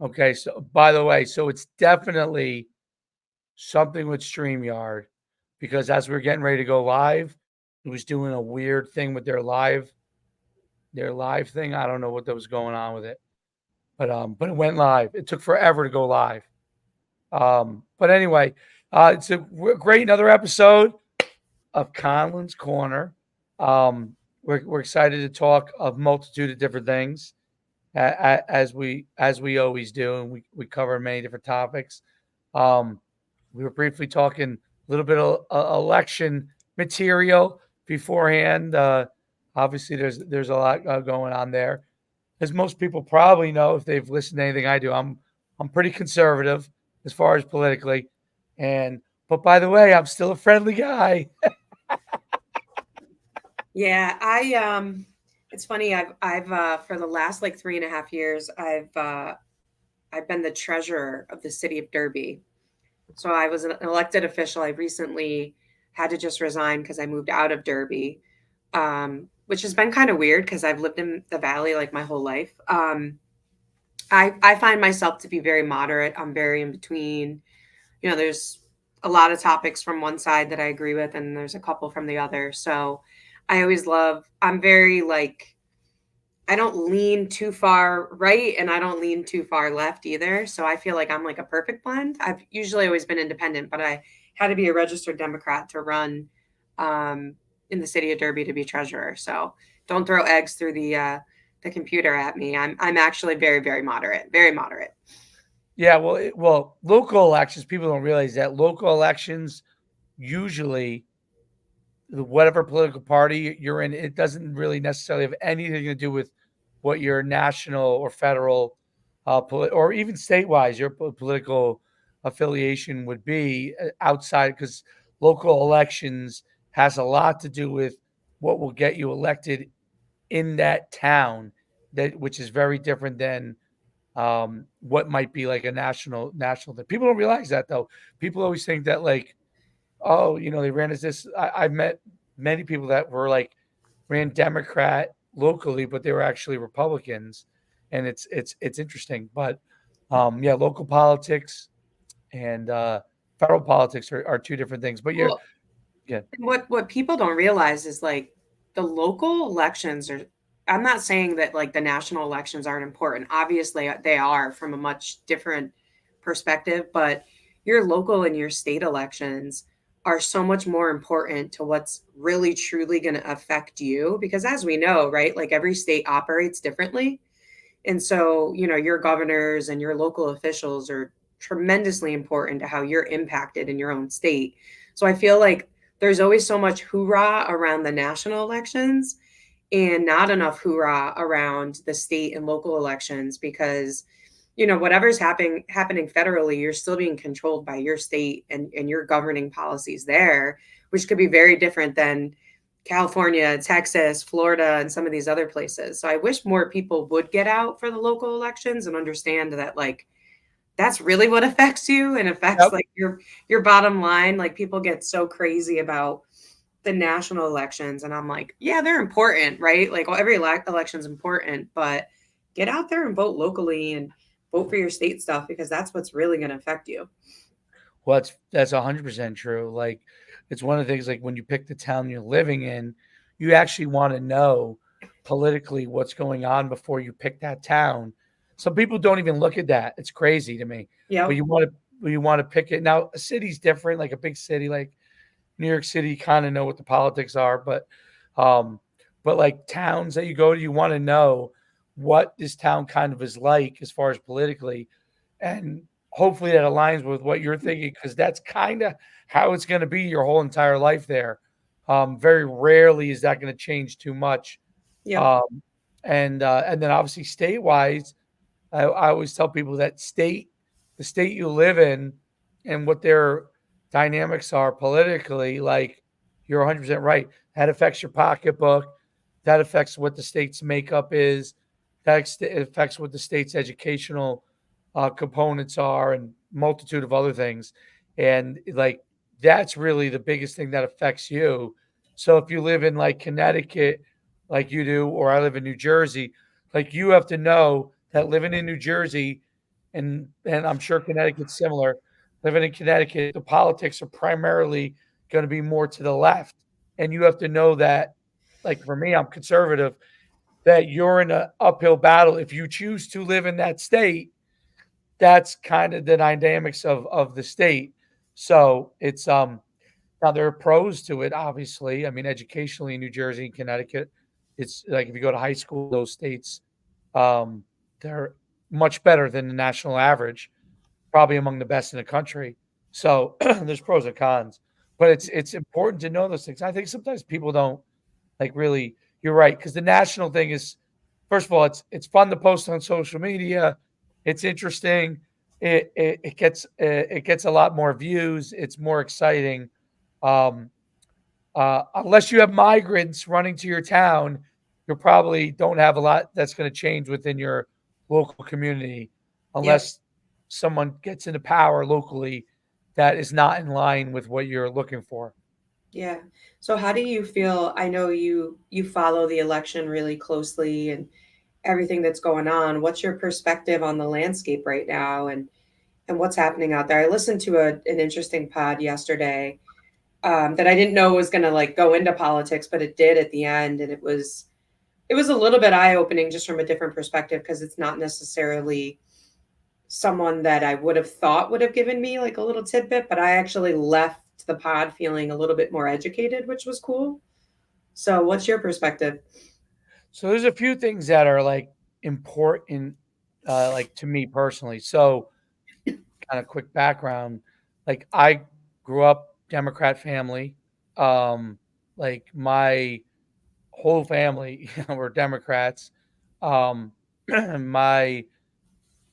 Okay, so by the way, so it's definitely something with StreamYard because as we were getting ready to go live, it was doing a weird thing with their live thing. I don't know what that was going on with it, but it went live. It took forever to go live. But anyway, it's a great another episode of Conlon's Corner. We're excited to talk of multitude of different things as we always do, and we cover many different topics. Um, we were briefly talking a little bit of election material beforehand. Obviously, there's a lot going on there, as most people probably know if they've listened to anything I do. I'm pretty conservative as far as politically, and but by the way, I'm still a friendly guy. Yeah, it's funny. I've for the last like 3.5 years, I've been the treasurer of the city of Derby. So I was an elected official. I recently had to just resign because I moved out of Derby, which has been kind of weird because I've lived in the valley like my whole life. I find myself to be very moderate. I'm very in between. There's a lot of topics from one side that I agree with, and there's a couple from the other. So I always love. I'm very like I don't lean too far right and I don't lean too far left either. So I feel like I'm like a perfect blend. I've usually always been independent, but I had to be a registered Democrat to run um, in the city of Derby to be treasurer. So don't throw eggs through the computer at me. I'm actually very very moderate, very moderate. Yeah, well, local elections. People don't realize that local elections usually whatever political party you're in, it doesn't really necessarily have anything to do with what your national or federal, or even statewide, your political affiliation would be outside, because local elections has a lot to do with what will get you elected in that town, that which is very different than what might be like a national thing. People don't realize that though. People always think that like, oh, they ran as this. I've met many people that were like ran Democrat locally, but they were actually Republicans, and it's interesting. But yeah, local politics and federal politics are two different things. But Well, yeah, what people don't realize is like the local elections are. I'm not saying that like the national elections aren't important. Obviously, they are from a much different perspective, but your local and your state elections are so much more important to what's really truly going to affect you because as we know, right? Like every state operates differently. And so, your governors and your local officials are tremendously important to how you're impacted in your own state. So I feel like there's always so much hoorah around the national elections and not enough hoorah around the state and local elections because whatever's happening federally, you're still being controlled by your state and your governing policies there, which could be very different than California, Texas, Florida, and some of these other places. So I wish more people would get out for the local elections and understand that like that's really what affects you and affects yep, like your bottom line. Like people get so crazy about the national elections and I'm like, yeah, they're important, right? Like well, every election's important, but get out there and vote locally and vote for your state stuff because that's what's really going to affect you. well, that's 100% true. Like, it's one of the things. Like when you pick the town you're living in, you actually want to know politically what's going on before you pick that town. Some people don't even look at that. It's crazy to me. But Yep. you want to pick it. Now, a city's different. Like a big city, like New York City, kind of know what the politics are. Um, but like towns that you go to, you want to know what this town kind of is like as far as politically, and hopefully that aligns with what you're thinking, because that's kind of how it's going to be your whole entire life there. Very rarely is that going to change too much. Yep. Um, and then obviously state wise, I always tell people that the state you live in, and what their dynamics are politically, like you're 100% right. That affects your pocketbook. That affects what the state's makeup is. It affects what the state's educational components are, and multitude of other things. And like that's really the biggest thing that affects you. So if you live in like Connecticut, like you do, or I live in New Jersey, like you have to know that living in New Jersey, and I'm sure Connecticut's similar. Living in Connecticut, the politics are primarily going to be more to the left, and you have to know that. Like for me, I'm conservative. That you're in an uphill battle if you choose to live in that state. That's kind of the dynamics of the state. So it's now there are pros to it, obviously. I mean, educationally in New Jersey and Connecticut, it's like if you go to high school, those states, um, they're much better than the national average, probably among the best in the country. So there's pros and cons, but it's important to know those things. I think sometimes people don't like really. You're right because the national thing is, first of all, it's fun to post on social media. It's interesting. It gets a lot more views. It's more exciting. Um, unless you have migrants running to your town, you probably don't have a lot that's going to change within your local community, Yep. unless someone gets into power locally that is not in line with what you're looking for. Yeah. So how do you feel? I know you follow the election really closely and everything that's going on. What's your perspective on the landscape right now and what's happening out there? I listened to an interesting pod yesterday that I didn't know was going to like go into politics, but it did at the end, and it was a little bit eye opening just from a different perspective because it's not necessarily someone that I would have thought would have given me like a little tidbit, but I actually left the pod feeling a little bit more educated, which was cool. So, what's your perspective? So there's a few things that are like important, like to me personally. So kind of quick background, like I grew up Democrat family. Um, like my whole family were Democrats. Um, my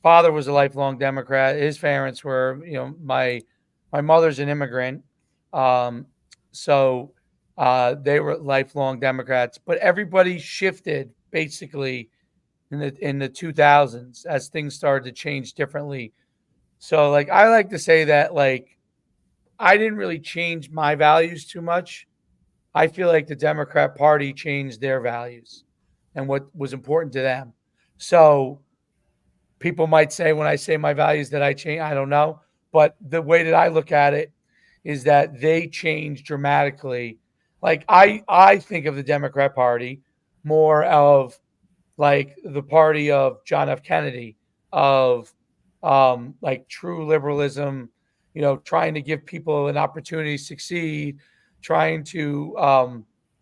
father was a lifelong Democrat. His parents were, my mother's an immigrant, um, so they were lifelong Democrats. But everybody shifted basically in the 2000s as things started to change differently. So, like, I like to say that like I didn't really change my values too much. I feel like the Democrat Party changed their values and what was important to them. So people might say when I say my values that I change, I don't know. But the way that I look at it is that they change dramatically. Like I think of the Democrat Party more of like the party of John F. Kennedy, of like true liberalism, trying to give people an opportunity to succeed, trying to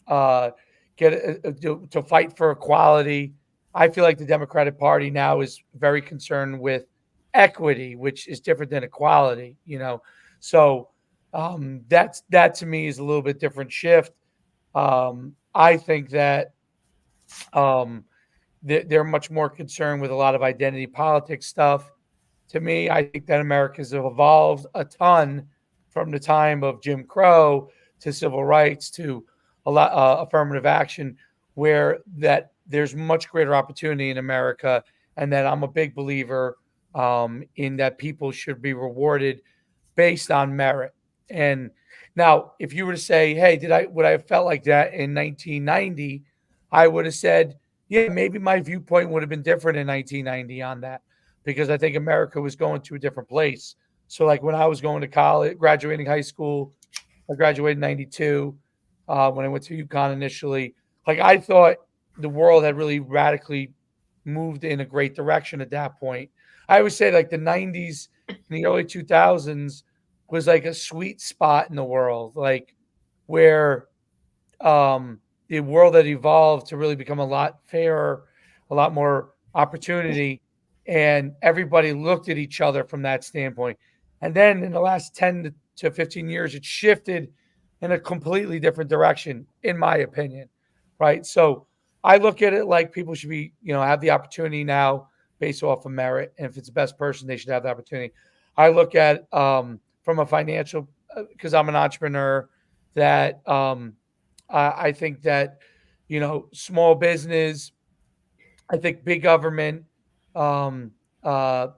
uh, get to fight for equality. I feel like the Democratic Party now is very concerned with equity, which is different than equality. So that to me is a little bit different shift. I think that um, they're much more concerned with a lot of identity politics stuff. To me, I think that America's evolved a ton from the time of Jim Crow to civil rights to a lot affirmative action, where that there's much greater opportunity in America, and that I'm a big believer in that people should be rewarded based on merit. And now, if you were to say, "Hey, did I would I have felt like that in 1990?" I would have said, "Yeah, maybe my viewpoint would have been different in 1990 on that, because I think America was going to a different place." So, like when I was going to college, graduating high school, I graduated in '92. When I went to UConn initially, like I thought the world had really radically moved in a great direction at that point. I always say like the '90s and the early 2000s was like a sweet spot in the world, like where the world had evolved to really become a lot fairer, a lot more opportunity, and everybody looked at each other from that standpoint. And then in the last 10 to 15 years, it shifted in a completely different direction, in my opinion. Right. So I look at it like people should be, have the opportunity now based off of merit. And if it's the best person, they should have the opportunity. I look at from a financial, because I'm an entrepreneur, that I think that, small business, I think big government, um, uh,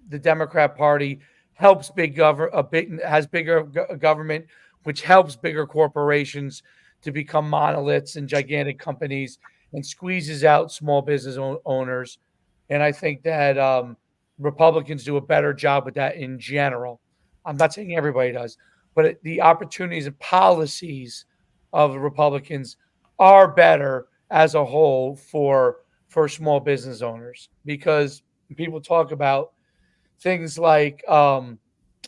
the Democrat Party helps big government, has bigger government, which helps bigger corporations to become monoliths and gigantic companies and squeezes out small business owners. And I think that Republicans do a better job with that in general. I'm not saying everybody does, but the opportunities and policies of the Republicans are better as a whole for small business owners because people talk about things like I'll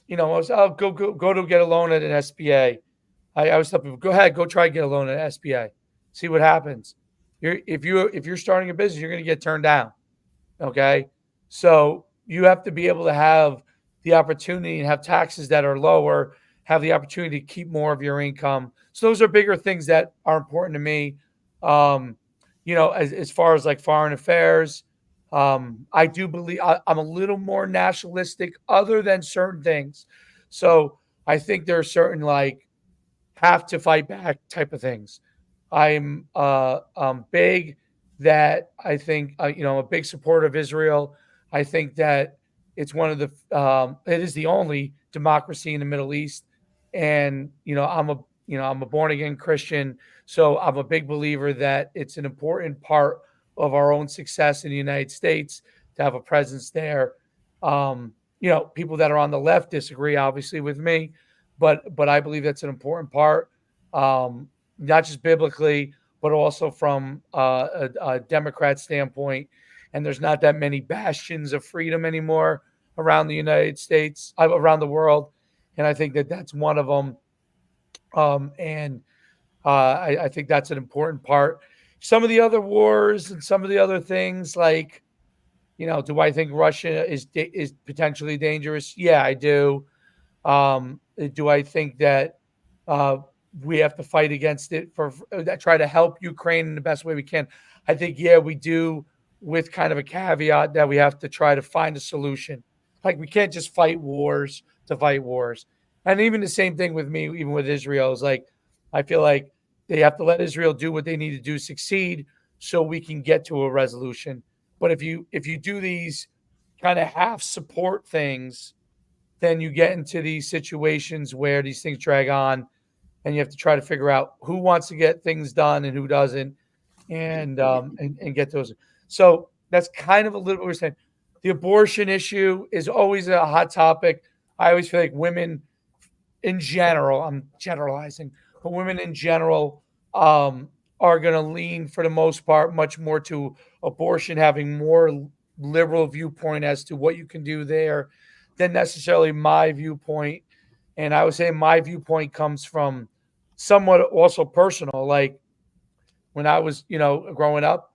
go to get a loan at an SBA. I always tell people, go ahead, go try to get a loan at SBA, see what happens. If you're starting a business, you're going to get turned down. Okay. So you have to be able to have the opportunity and have taxes that are lower, have the opportunity to keep more of your income. So those are bigger things that are important to me. Um, as far as like foreign affairs, I do believe I'm a little more nationalistic other than certain things. So I think there are certain like have to fight back type of things. I'm big that I think I'm a big supporter of Israel. I think that it's one of the it is the only democracy in the Middle East, and I'm a born again Christian, so I'm a big believer that it's an important part of our own success in the United States to have a presence there. People that are on the left disagree obviously with me, but I believe that's an important part, not just biblically, but also from a Democrat standpoint. And there's not that many bastions of freedom anymore around the United States, around the world, and I think that that's one of them. And I think that's an important part. Some of the other wars and some of the other things, like do I think Russia is potentially dangerous? Yeah, I do. Do I think that uh, we have to fight against it try to help Ukraine in the best way we can? I think yeah, we do, with kind of a caveat that we have to try to find a solution. Like we can't just fight wars to fight wars. And even the same thing with me, even with Israel, is like I feel like they have to let Israel do what they need to do, succeed, so we can get to a resolution. But if you do these kind of half support things, then you get into these situations where these things drag on and you have to try to figure out who wants to get things done and who doesn't, and get those. So that's kind of a little bit what we're saying. The abortion issue is always a hot topic. I always feel like women in general, I'm generalizing, but women in general are going to lean for the most part much more to abortion, having more liberal viewpoint as to what you can do there than necessarily my viewpoint. And I would say my viewpoint comes from somewhat also personal. Like when I was, growing up,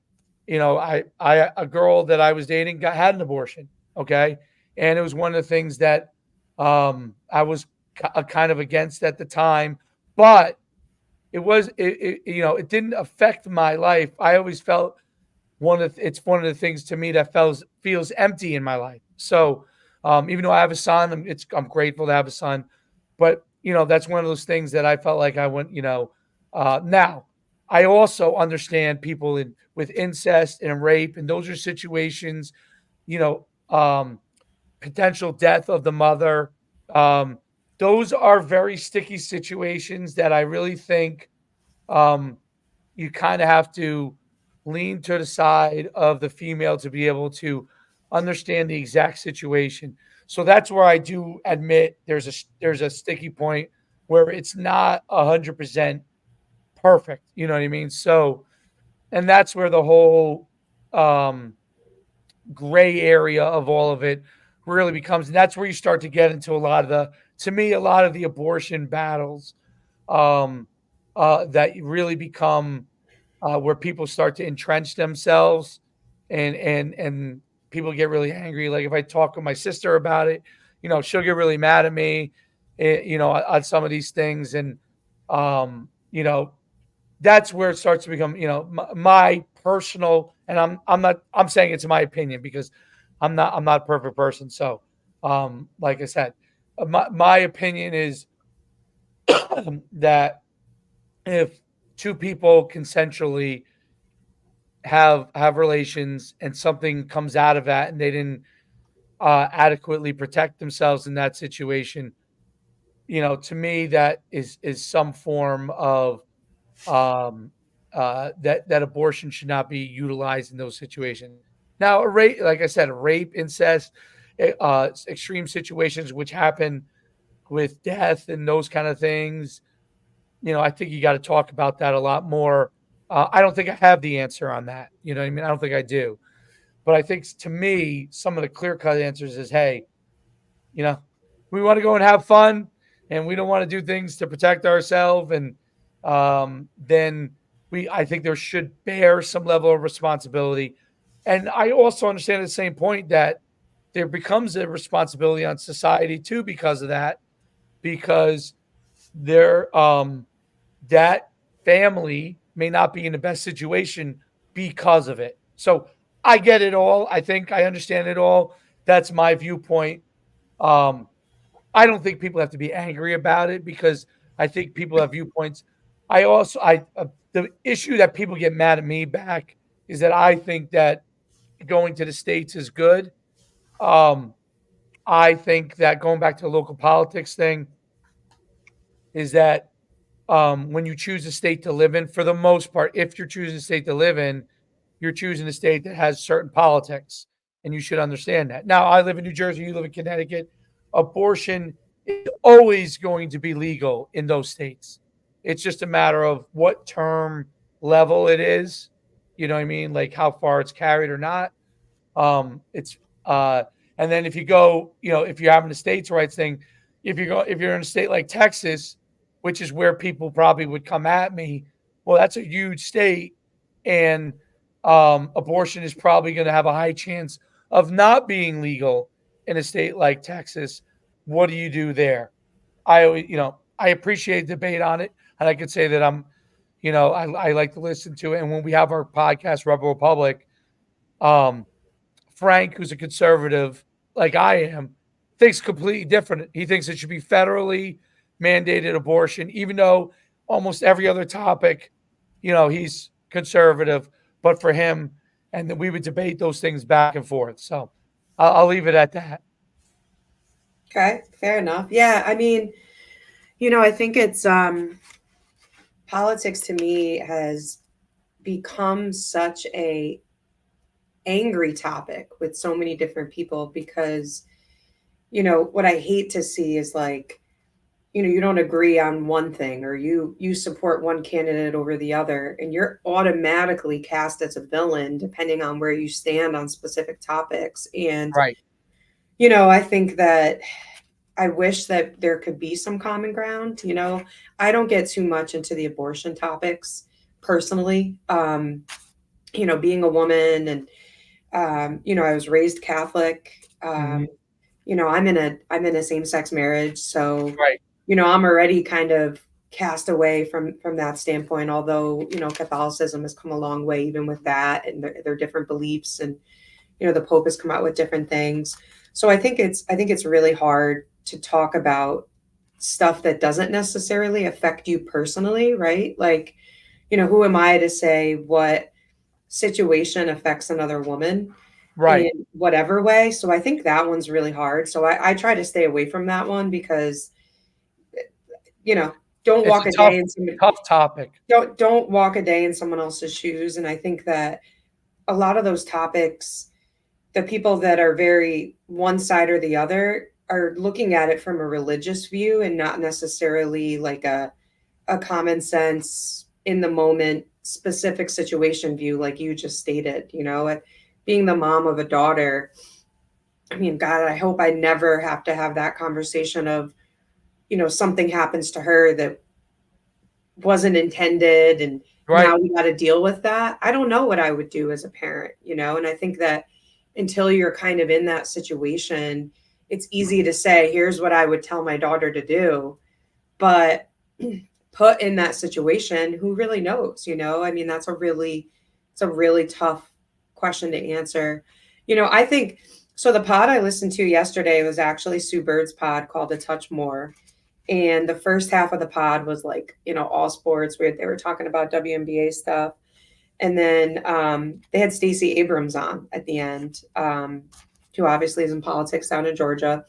I a girl that I was dating had an abortion. Okay, and it was one of the things that I was kind of against at the time, but it didn't affect my life. I always felt it's one of the things to me that feels empty in my life. So even though I have a son, I'm grateful to have a son, but that's one of those things that I felt like I went. Now I also understand people with incest and rape, and those are situations, you know, um, potential death of the mother. Um, those are very sticky situations that I really think um, you kind of have to lean to the side of the female to be able to understand the exact situation. So that's where I do admit there's a sticky point where it's not 100% perfect. You know what I mean? So, and that's where the whole um, gray area of all of it really becomes, and that's where you start to get into a lot of the abortion battles that really become where people start to entrench themselves, and people get really angry. Like if I talk with my sister about it, she'll get really mad at me, on some of these things, and um, you know, that's where it starts to become, my personal, and I'm saying it's my opinion because I'm not a perfect person. So, like I said, my opinion is that if two people consensually have relations and something comes out of that and they didn't adequately protect themselves in that situation, to me that is some form of that abortion should not be utilized in those situations. Now, a rape, like I said, rape, incest, extreme situations which happen with death and those kind of things, I think you got to talk about that a lot more. I don't think I have the answer on that. You know what I mean? I don't think I do. But I think to me, some of the clear cut answers is, hey, you know, we want to go and have fun, and we don't want to do things to protect ourselves. And then I think there should bear some level of responsibility. And I also understand at the same point that there becomes a responsibility on society too because of that, because there that family may not be in the best situation because of it. So I get it all. I think I understand it all. That's my viewpoint. Um, I don't think people have to be angry about it because I think people have viewpoints. The issue that people get mad at me back is that I think that going to the states is good. Um, I think that going back to the local politics thing is that when you choose a state to live in, for the most part, if you're choosing a state to live in, you're choosing a state that has certain politics, and you should understand that. Now, I live in New Jersey, you live in Connecticut. Abortion is always going to be legal in those states. It's just a matter of what term level it is. You know what I mean? Like how far it's carried or not. It's and then if you go, if you're having the states' rights thing, if you're in a state like Texas, which is where people probably would come at me, well, that's a huge state, and abortion is probably going to have a high chance of not being legal in a state like Texas. What do you do there? I appreciate debate on it, and I could say that I like to listen to it. And when we have our podcast, Rebel Republic, um, Frank, who's a conservative like I am, thinks completely different. He thinks it should be federally mandated abortion, even though almost every other topic, he's conservative. But for him, and then we would debate those things back and forth. So I'll leave it at that. Okay, fair enough. Yeah, I mean, I think it's politics to me has become such a angry topic with so many different people because what I hate to see is like you don't agree on one thing or you support one candidate over the other and you're automatically cast as a villain depending on where you stand on specific topics. And Right. I think that I wish that there could be some common ground. I don't get too much into the abortion topics personally. Being a woman and I was raised Catholic. Mhm. I'm in a same-sex marriage, so Right. I'm already kind of cast away from that standpoint. Although Catholicism has come a long way, even with that, and their different beliefs, and the Pope has come out with different things. So I think it's really hard to talk about stuff that doesn't necessarily affect you personally, right? Like, who am I to say what situation affects another woman Right. in whatever way? So I think that one's really hard. So I try to stay away from that one because you know don't It's walk a a tough, day in some tough topic. don't walk a day in someone else's shoes. And I think that a lot of those topics, the people that are very one side or the other are looking at it from a religious view and not necessarily like a common sense in the moment specific situation view like you just stated. Being the mom of a daughter, I mean, God, I hope I never have to have that conversation of something happens to her that wasn't intended and Right. now we got to deal with that. I don't know what I would do as a parent, and I think that until you're kind of in that situation, it's easy to say, here's what I would tell my daughter to do. But put in that situation, who really knows? I mean, it's a really tough question to answer. I think so. The pod I listened to yesterday was actually Sue Bird's pod called A Touch More. And the first half of the pod was like, all sports where they were talking about WNBA stuff. And then they had Stacey Abrams on at the end, who obviously is in politics down in Georgia.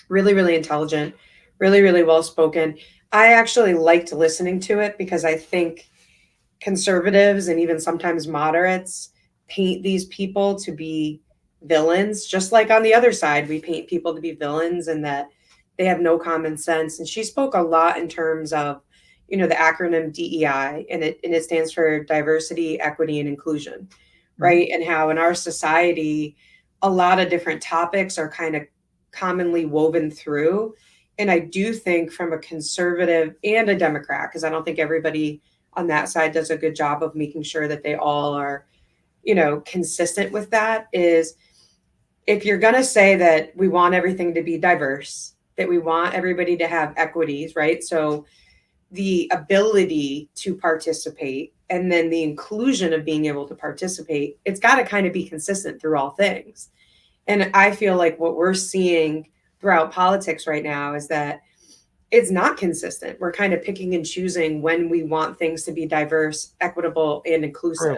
Really, really intelligent, really, really well spoken. I actually liked listening to it because I think conservatives and even sometimes moderates paint these people to be villains, just like on the other side, we paint people to be villains and that they have no common sense. And she spoke a lot in terms of, the acronym DEI, and it stands for diversity, equity, and inclusion, Mhm. right? And how in our society, a lot of different topics are kind of commonly woven through. And I do think from a conservative and a Democrat, because I don't think everybody on that side does a good job of making sure that they all are, consistent with that, is if you're going to say that we want everything to be diverse, that we want everybody to have equities, right? So the ability to participate and then the inclusion of being able to participate, it's got to kind of be consistent through all things. And I feel like what we're seeing throughout politics right now is that it's not consistent. We're kind of picking and choosing when we want things to be diverse, equitable, and True, inclusive.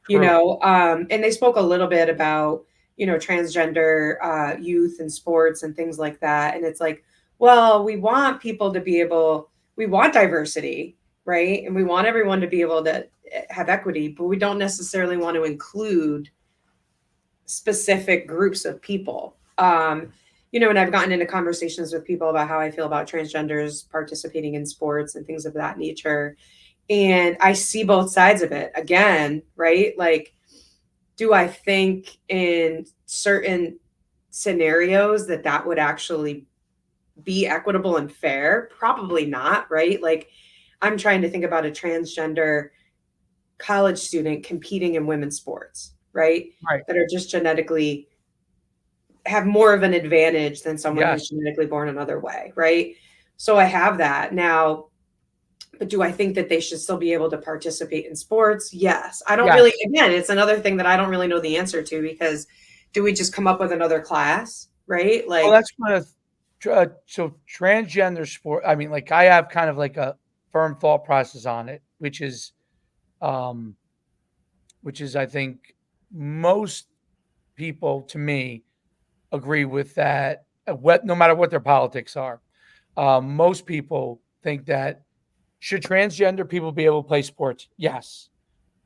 true. And they spoke a little bit about, transgender youth and sports and things like that. And it's like, well, we want people to be able, we want diversity, right? And we want everyone to be able to have equity, but we don't necessarily want to include specific groups of people. And I've gotten into conversations with people about how I feel about transgenders participating in sports and things of that nature. And I see both sides of it again, right? Like, do I think in certain scenarios that that would actually be equitable and fair? Probably not, right? Like, I'm trying to think about a transgender college student competing in women's sports, right? Right. That are just genetically have more of an advantage than someone Yes. who's genetically born another way, right? So I have that now. But do I think that they should still be able to participate in sports? Yes. I don't really, Yes. again, it's another thing that I don't really know the answer to, because do we just come up with another class, right? Well, Like, that's one of so transgender sport. I mean, like I have kind of like a firm thought process on it, um, which is I think most people, to me, agree with that. What, no matter what their politics are, most people think that should transgender people be able to play sports? Yes.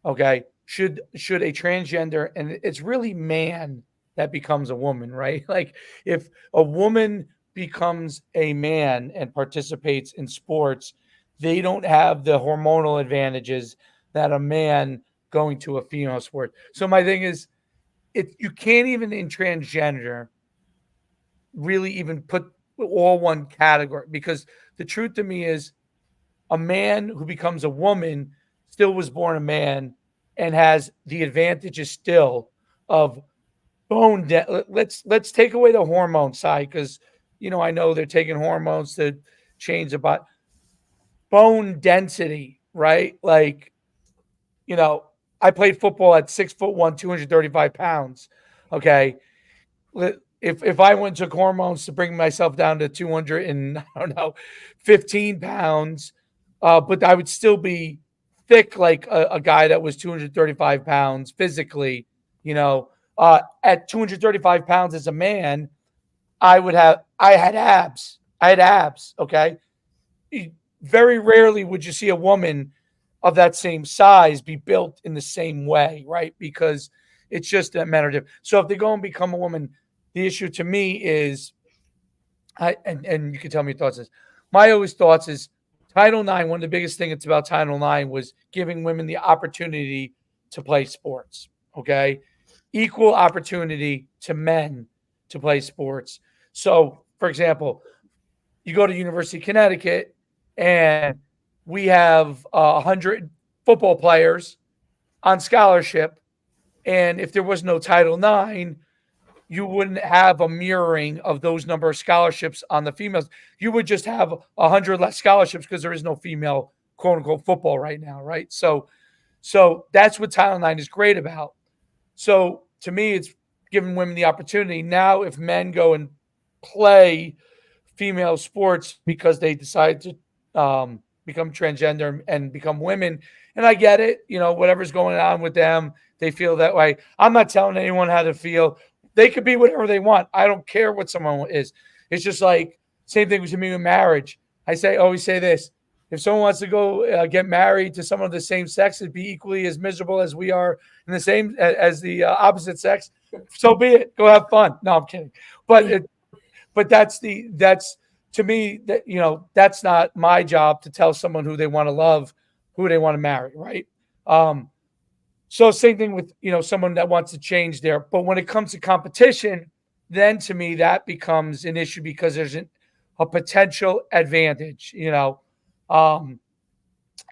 Okay. Should a transgender, and it's really man that becomes a woman, right? Like if a woman becomes a man and participates in sports, they don't have the hormonal advantages that a man going to a female sport. So my thing is, if you can't even in transgender really even put all one category, because the truth to me is a man who becomes a woman still was born a man and has the advantages still of let's take away the hormone side, because I know they're taking hormones to change the body. Bone density, right? Like, you know I played football at 6'1", 235 pounds. Okay, if I went took hormones to bring myself down to 200 and I don't know 15 pounds, but I would still be thick like a guy that was 235 pounds physically. At 235 pounds as a man, I had abs. I had abs. Okay, very rarely would you see a woman of that same size be built in the same way, right? Because it's just a matter of. So if they go and become a woman, the issue to me is, and you can tell me your thoughts. My always thoughts is Title IX. One of the biggest things it's about Title IX was giving women the opportunity to play sports. Okay, equal opportunity to men to play sports. So, for example, you go to University of Connecticut, and we have 100 football players on scholarship. And if there was no Title IX, you wouldn't have a mirroring of those number of scholarships on the females. You would just have 100 less scholarships because there is no female quote unquote football right now, right? So that's what Title IX is great about. So to me, it's giving women the opportunity. Now, if men go and play female sports because they decide to become transgender and become women, and I get it, whatever's going on with them, they feel that way. I'm not telling anyone how to feel. They could be whatever they want. I don't care what someone is. It's just like same thing with me with marriage. Always say this: if someone wants to go get married to someone of the same sex, it'd be equally as miserable as we are in the same as the opposite sex. So be it. Go have fun. No, I'm kidding. But Yeah. that's to me that that's not my job to tell someone who they want to love, who they want to marry, right? Um, so same thing with someone that wants to change there. But when it comes to competition, then to me that becomes an issue because there's a potential advantage, um,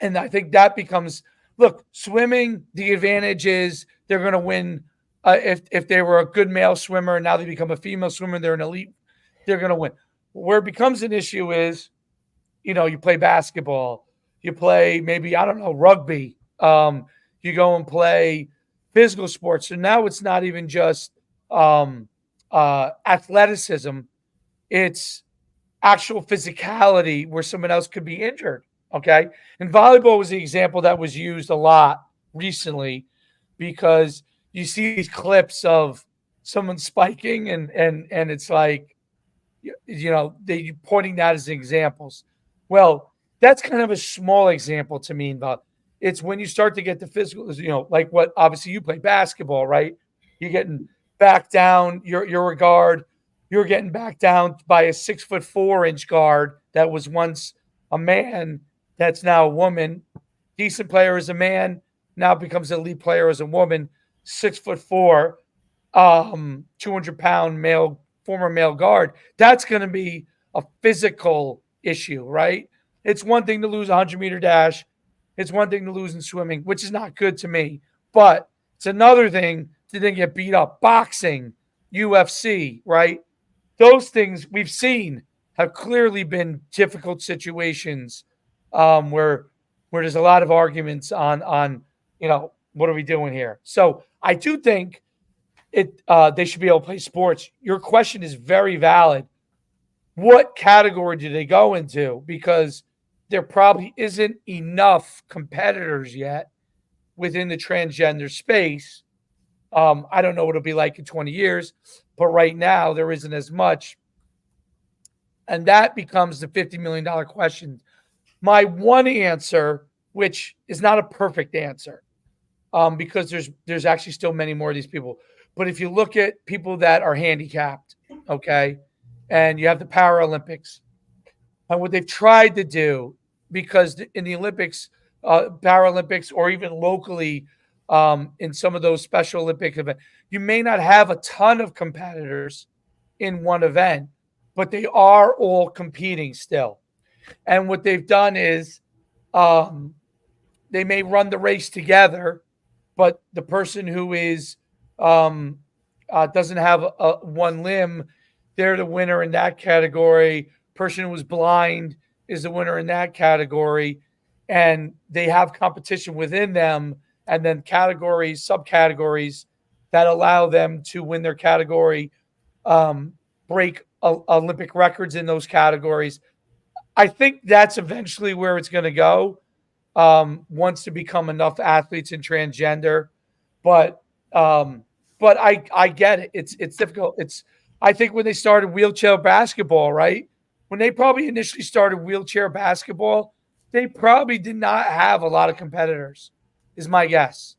and I think that becomes look swimming. The advantage is they're going to win. If they were a good male swimmer and now they become a female swimmer, they're an elite. They're going to win. Where it becomes an issue is you play basketball, you play maybe I don't know rugby, you go and play physical sports. So now it's not even just um, athleticism; it's actual physicality where someone else could be injured. Okay. And volleyball was the example that was used a lot recently because you see these clips of someone spiking and it's like, they pointing that as examples. Well, that's kind of a small example to me, but it's when you start to get the physical, like what obviously you play basketball, right? You're getting back down, you're a guard, you're getting back down by a 6'4" guard that was once a man, that's now a woman. Decent player as a man, now becomes elite player as a woman, 6'4", 200-pound male, former male guard. That's going to be a physical issue, right? It's one thing to lose a 100-meter dash. It's one thing to lose in swimming, which is not good to me. But it's another thing to then get beat up. Boxing, UFC, right? Those things we've seen have clearly been difficult situations where there's a lot of arguments on what are we doing here. So I do think they should be able to play sports. Your question is very valid. What category do they go into? Because there probably isn't enough competitors yet within the transgender space. I don't know what it'll be like in 20 years, but right now there isn't as much. And that becomes the $50 million question. My one answer, which is not a perfect answer, because there's actually still many more of these people. But if you look at people that are handicapped, okay, and you have the Paralympics, and what they've tried to do, because in the Olympics, Paralympics, or even locally in some of those Special Olympic events, you may not have a ton of competitors in one event, but they are all competing still. And what they've done is um, they may run the race together, but the person who is um, doesn't have one limb, they're the winner in that category. Person who was blind is the winner in that category, and they have competition within them, and then categories, subcategories that allow them to win their category, um, break Olympic records in those categories. I think that's eventually where it's going to go, wants to become enough athletes in transgender, but um, but I get it. It's difficult. It's I think when they started wheelchair basketball, right? When they probably initially started wheelchair basketball, they probably did not have a lot of competitors, is my guess.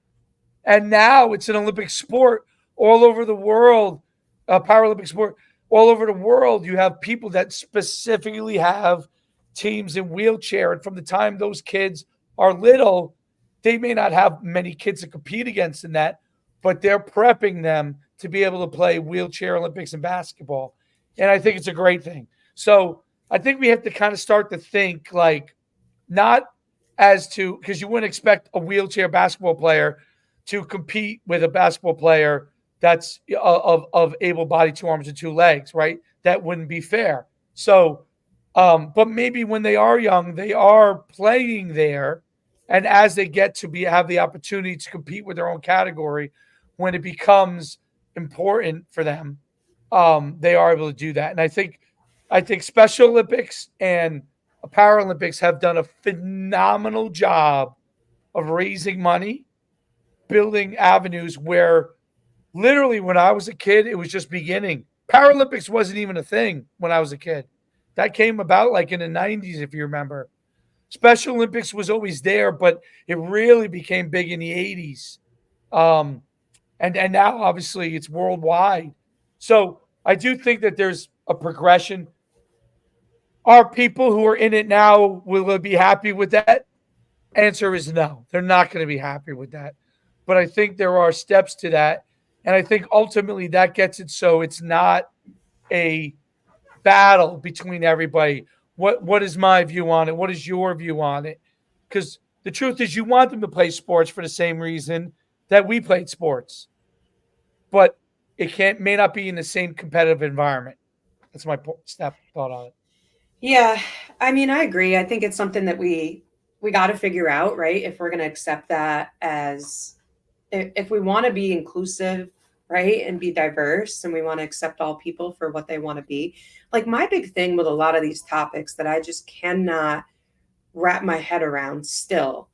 And now it's an Olympic sport all over the world, a Paralympic sport all over the world. You have people that specifically have teams in wheelchair, and from the time those kids are little, they may not have many kids to compete against in that, but they're prepping them to be able to play wheelchair Olympics and basketball. And I think it's a great thing. So I think we have to kind of start to think like not as to because you wouldn't expect a wheelchair basketball player to compete with a basketball player that's of able body, two arms and two legs, right? That wouldn't be fair. So, but maybe when they are young, they are playing there, and as they get to be have the opportunity to compete with their own category, when it becomes important for them, they are able to do that. And I think Special Olympics and Paralympics have done a phenomenal job of raising money, building avenues where literally when I was a kid, it was just beginning. Paralympics wasn't even a thing when I was a kid. That came about like in the 90s, if you remember. Special Olympics was always there, but it really became big in the 80s. Um, and now obviously it's worldwide. So I do think that there's a progression. Are people who are in it now will be happy with that? Answer is no. They're not going to be happy with that. But I think there are steps to that, and I think ultimately that gets it so it's not a battle between everybody. What is my view on it? What is your view on it? Because the truth is, you want them to play sports for the same reason that we played sports, but it can't may not be in the same competitive environment. That's my snap thought on it. Yeah, I mean, I agree. I think it's something that we got to figure out, right? If we're going to accept that as if we want to be inclusive, right, and be diverse, and we want to accept all people for what they want to be. Like my big thing with a lot of these topics that I just cannot wrap my head around still,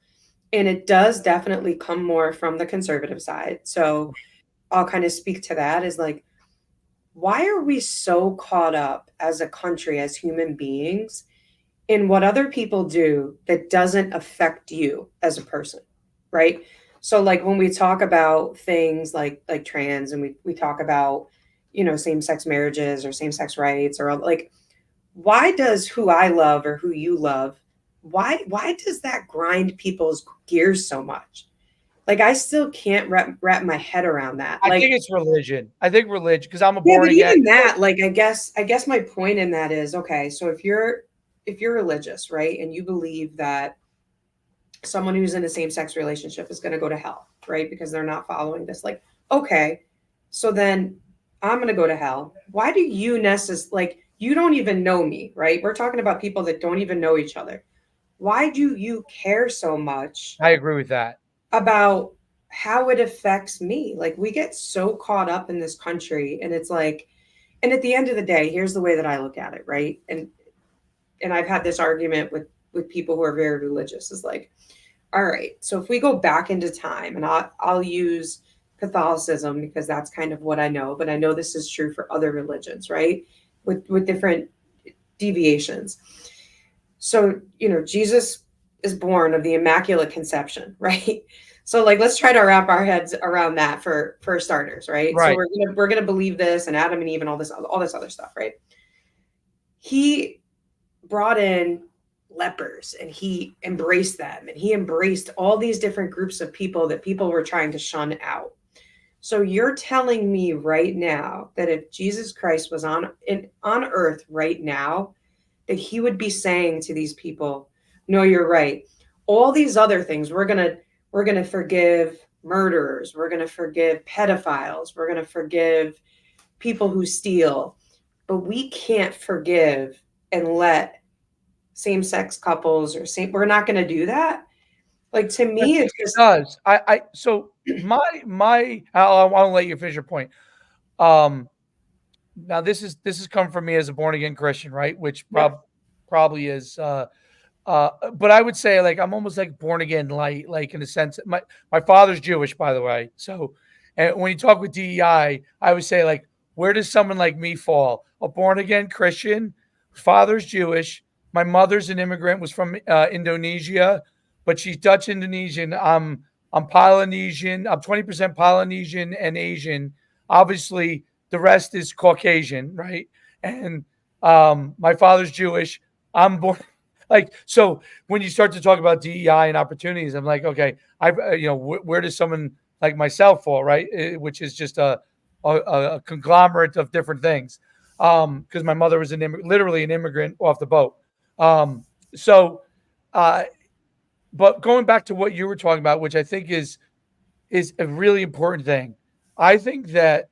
and it does definitely come more from the conservative side. So I'll kind of speak to that is like, why are we so caught up as a country, as human beings, in what other people do that doesn't affect you as a person, right? So like when we talk about things like trans, and we talk about, you know, same-sex marriages or same-sex rights, or like, why does who I love or who you love, why does that grind people's gears so much? Like I still can't wrap my head around that. I think Like, it's religion. I think religion because I'm a yeah, born but again. even that, like, I guess my point in that is, okay, so if you're religious, right, and you believe that someone who's in a same-sex relationship is going to go to hell, right, because they're not following this, like, okay, so then I'm going to go to hell. Why do you like, you don't even know me, right? We're talking about people that don't even know each other. Why do you care so much I agree with that. about how it affects me? Like we get so caught up in this country, and it's like, and at the end of the day, here's the way that I look at it, right? And I've had this argument with people who are very religious, is like, all right, so if we go back into time, and I'll use Catholicism because that's kind of what I know, but I know this is true for other religions, right? With different deviations. So, you know, Jesus is born of the Immaculate Conception, right? So like let's try to wrap our heads around that for starters, right? So Right. we're gonna believe this, and Adam and Eve and all this other stuff, right? He brought in lepers, and he embraced them, and he embraced all these different groups of people that people were trying to shun out. So you're telling me right now that if Jesus Christ was on earth right now, that he would be saying to these people, no, you're right, all these other things, we're going to forgive murderers, we're going to forgive pedophiles, we're going to forgive people who steal, but we can't forgive and let same-sex couples or same, we're not going to do that. Like to I me think it's it just, does. I so my I want to let you finish your point. Um, Now this is come from me as a born again Christian, right? Which yep. probably is but I would say like I'm almost like born again light, like in a sense. My father's Jewish, by the way. So and when you talk with DEI, I would say like where does someone like me fall? A born again Christian, father's Jewish, my mother's an immigrant, was from Indonesia, but she's Dutch Indonesian. I'm Polynesian. I'm 20% Polynesian and Asian. Obviously, the rest is Caucasian, right? And my father's Jewish. I'm born like so. When you start to talk about DEI and opportunities, I'm like, okay, where does someone like myself fall, right? Which is just a conglomerate of different things. Because my mother was literally an immigrant off the boat. Um, so, uh, but going back to what you were talking about, which I think is a really important thing. I think that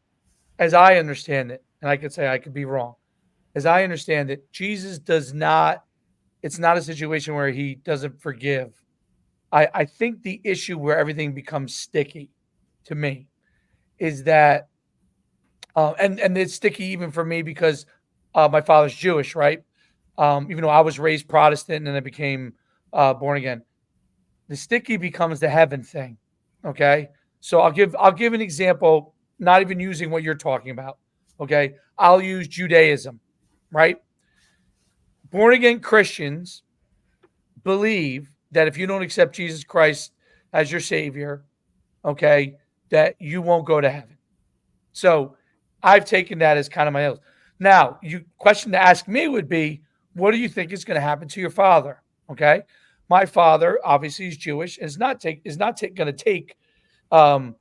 as I understand it, and I could say I could be wrong, as I understand it, Jesus does not, it's not a situation where he doesn't forgive. I think the issue where everything becomes sticky to me is that, and it's sticky even for me because my father's Jewish, right? Even though I was raised Protestant and I became born again, the sticky becomes the heaven thing. Okay, so I'll give an example, not even using what you're talking about. Okay, I'll use Judaism, right? Born again Christians believe that if you don't accept Jesus Christ as your savior, okay, that you won't go to heaven. So I've taken that as kind of my oath. Now, you question to ask me would be, what do you think is going to happen to your father? Okay, my father obviously is Jewish, and is not going to take um,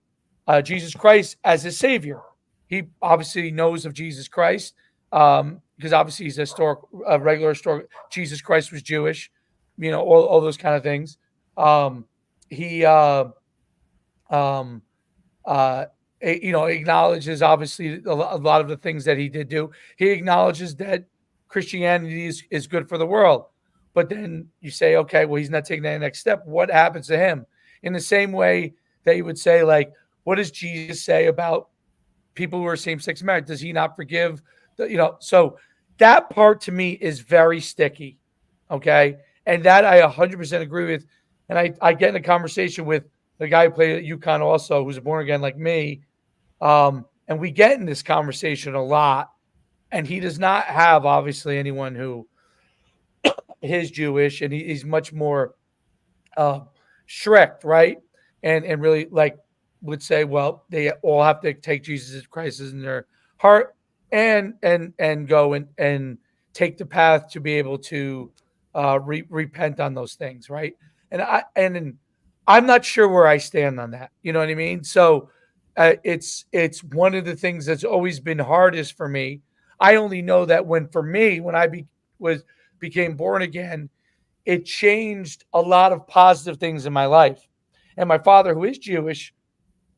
Jesus Christ as his savior. He obviously knows of Jesus Christ because obviously he's a regular historic. Jesus Christ was Jewish, all those kind of things. He um, uh, acknowledges obviously a lot of the things that he did do. He acknowledges that Christianity is good for the world. But then you say, okay, well, he's not taking that next step. What happens to him? In the same way that you would say, like, what does Jesus say about people who are same-sex married? Does he not forgive? So that part to me is very sticky. Okay. And that I 100% agree with. And I get in a conversation with the guy who played at UConn also, who's born again like me. And we get in this conversation a lot. And he does not have obviously anyone who is Jewish, and he's much more uh, strict, right? And really like would say, well, they all have to take Jesus Christ in their heart and go and take the path to be able to repent on those things, right? And I'm not sure where I stand on that. You know what I mean? So it's one of the things that's always been hardest for me. I only know that when I was became born again, it changed a lot of positive things in my life. And my father, who is Jewish,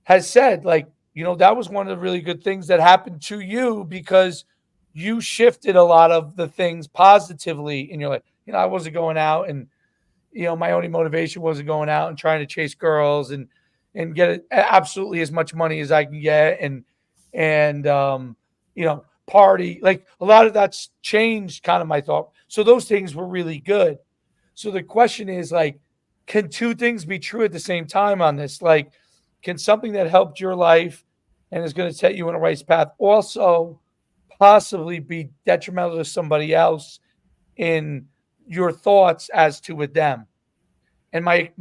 has said, like, that was one of the really good things that happened to you because you shifted a lot of the things positively in your life. I wasn't going out and, my only motivation wasn't going out and trying to chase girls and get absolutely as much money as I can get and party. Like a lot of that's changed kind of my thought. So those things were really good. So the question is like, can two things be true at the same time on this? Like, can something that helped your life and is going to set you on a right path also possibly be detrimental to somebody else in your thoughts as to with them? And my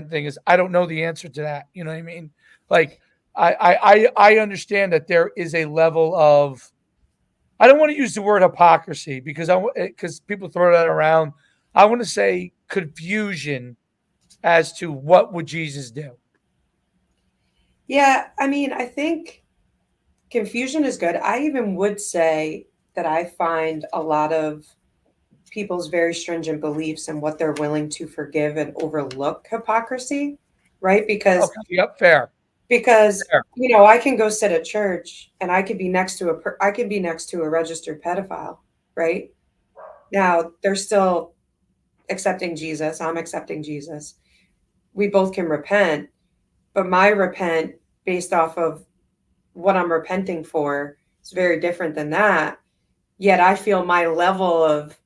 thing is, I don't know the answer to that. You know what I mean? Like, I understand that there is a level of, I don't want to use the word hypocrisy because people throw that around. I want to say confusion as to what would Jesus do. Yeah, I mean, I think confusion is good. I even would say that I find a lot of people's very stringent beliefs and what they're willing to forgive and overlook hypocrisy, right? Because Okay, yep, fair, because fair. I can go sit at church and I could be next to a registered pedophile, right? Now they're still accepting Jesus. I'm accepting Jesus. We both can repent, but my repent based off of what I'm repenting for is very different than that. Yet I feel my level of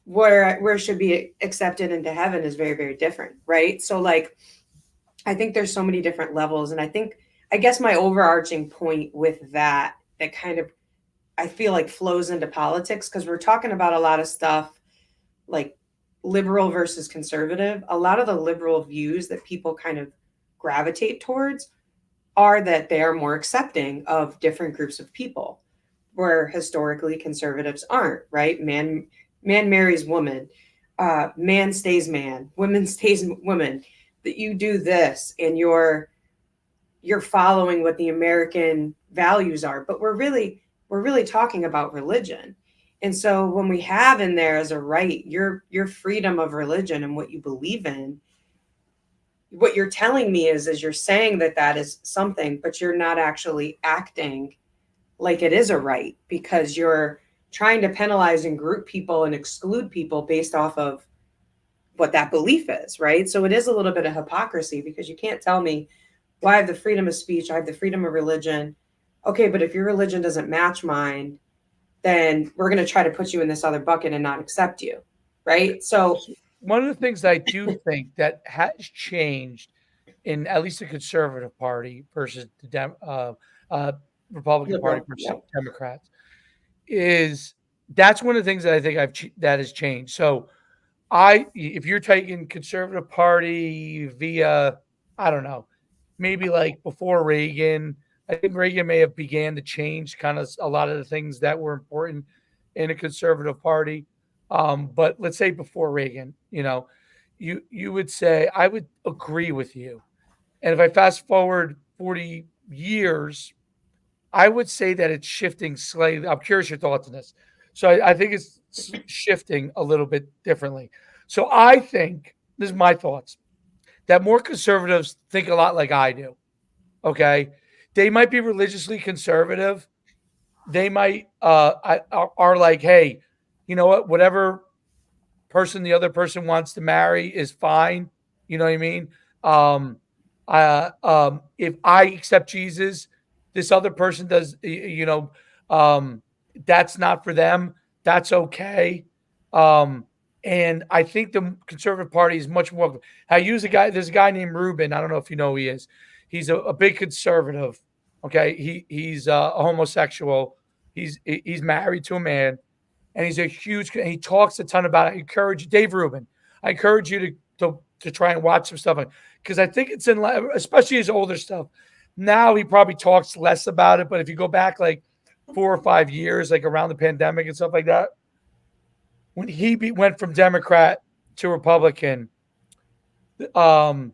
where should be accepted into heaven is very, very different, right? So like I think there's so many different levels. And I guess my overarching point with that kind of, I feel like flows into politics because we're talking about a lot of stuff like liberal versus conservative. A lot of the liberal views that people kind of gravitate towards are that they are more accepting of different groups of people, where historically conservatives aren't, right? Man marries woman, man stays man, women stays women. That you do this and you're following what the American values are, but we're really talking about religion. And so when we have in there as a right your freedom of religion and what you believe in, what you're telling me is you're saying that is something, but you're not actually acting like it is a right because you're trying to penalize and group people and exclude people based off of what that belief is, right? So it is a little bit of hypocrisy because you can't tell me, well, I have the freedom of speech, I have the freedom of religion. Okay, but if your religion doesn't match mine, then we're going to try to put you in this other bucket and not accept you, right? So, One of the things I do think that has changed in at least the conservative party versus the uh, Republican Party liberal, versus yep. Democrats is that's one of the things that I think that has changed. So if you're taking conservative party via, I don't know, maybe like before Reagan. I think Reagan may have began to change kind of a lot of the things that were important in a conservative party. But let's say before Reagan, you would say I would agree with you. And if I fast forward 40 years, I would say that it's shifting slightly. I'm curious your thoughts on this. So I think it's shifting a little bit differently. So I think this is my thoughts that more conservatives think a lot like I do. Okay, they might be religiously conservative. They might are like, hey, you know what? Whatever person the other person wants to marry is fine. You know what I mean? Um, if I accept Jesus, this other person does. That's not for them. That's okay. Um, and I think the conservative party is much more. I use a guy. There's a guy named Ruben. I don't know if you know who he is. He's a big conservative. Okay, he's a homosexual. He's married to a man, and he's a huge. He talks a ton about it. I encourage Dave Rubin. I encourage you to try and watch some stuff because I think it's in, especially his older stuff. Now he probably talks less about it, but if you go back like 4 or 5 years, like around the pandemic and stuff like that, when he went from Democrat to Republican, um,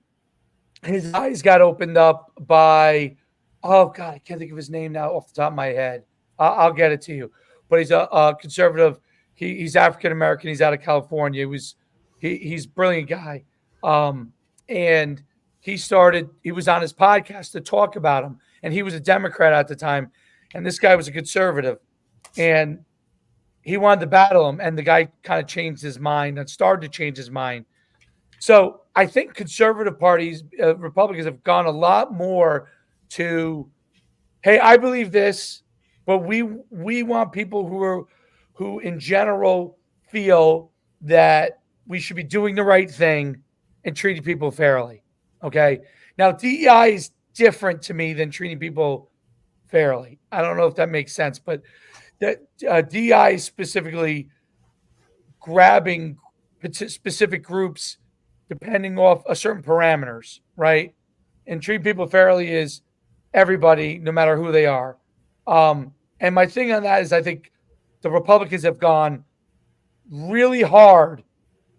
his eyes got opened up by, oh God, I can't think of his name now off the top of my head. I'll get it to you. But he's a conservative. He's African American. He's out of California. He's a brilliant guy. Um, and he was on his podcast to talk about him. And he was a Democrat at the time. And this guy was a conservative. And he wanted to battle him. And the guy kind of changed his mind and started to change his mind. So I think conservative parties, Republicans have gone a lot more to, hey, I believe this, but we want people who in general feel that we should be doing the right thing and treating people fairly. Okay. Now DEI is different to me than treating people fairly. I don't know if that makes sense, but that DEI is specifically grabbing specific groups depending off a certain parameters, right? And treat people fairly is everybody, no matter who they are. And my thing on that is I think the Republicans have gone really hard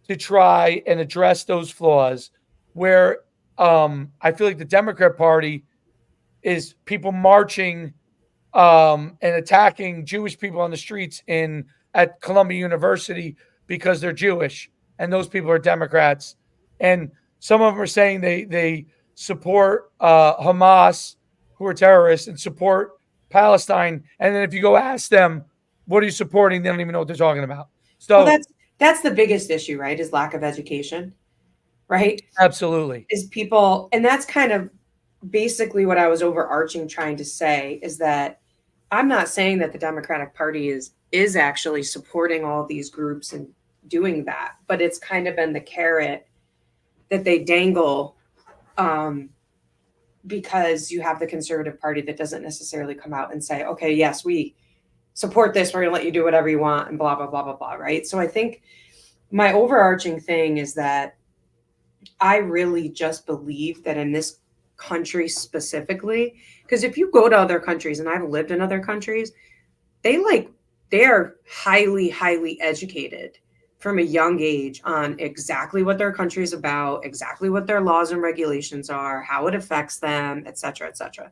to try and address those flaws where I feel like the Democrat Party is people marching and attacking Jewish people on the streets at Columbia University because they're Jewish, and those people are Democrats. And some of them are saying they support Hamas, who are terrorists, and support Palestine. And then if you go ask them, what are you supporting? They don't even know what they're talking about. Well, So that's the biggest issue, right? Is lack of education, right? absolutely, Is people, and that's kind of basically what I was overarching trying to say is that I'm not saying that the Democratic Party is actually supporting all these groups and doing that, but it's kind of been the carrot that they dangle because you have the Conservative Party that doesn't necessarily come out and say, okay, yes, we support this, we're going to let you do whatever you want and blah, blah, blah, blah, blah, right? So I think my overarching thing is that I really just believe that in this country specifically, because if you go to other countries, and I've lived in other countries, they're highly, highly educated from a young age on exactly what their country is about, exactly what their laws and regulations are, how it affects them, et cetera, et cetera.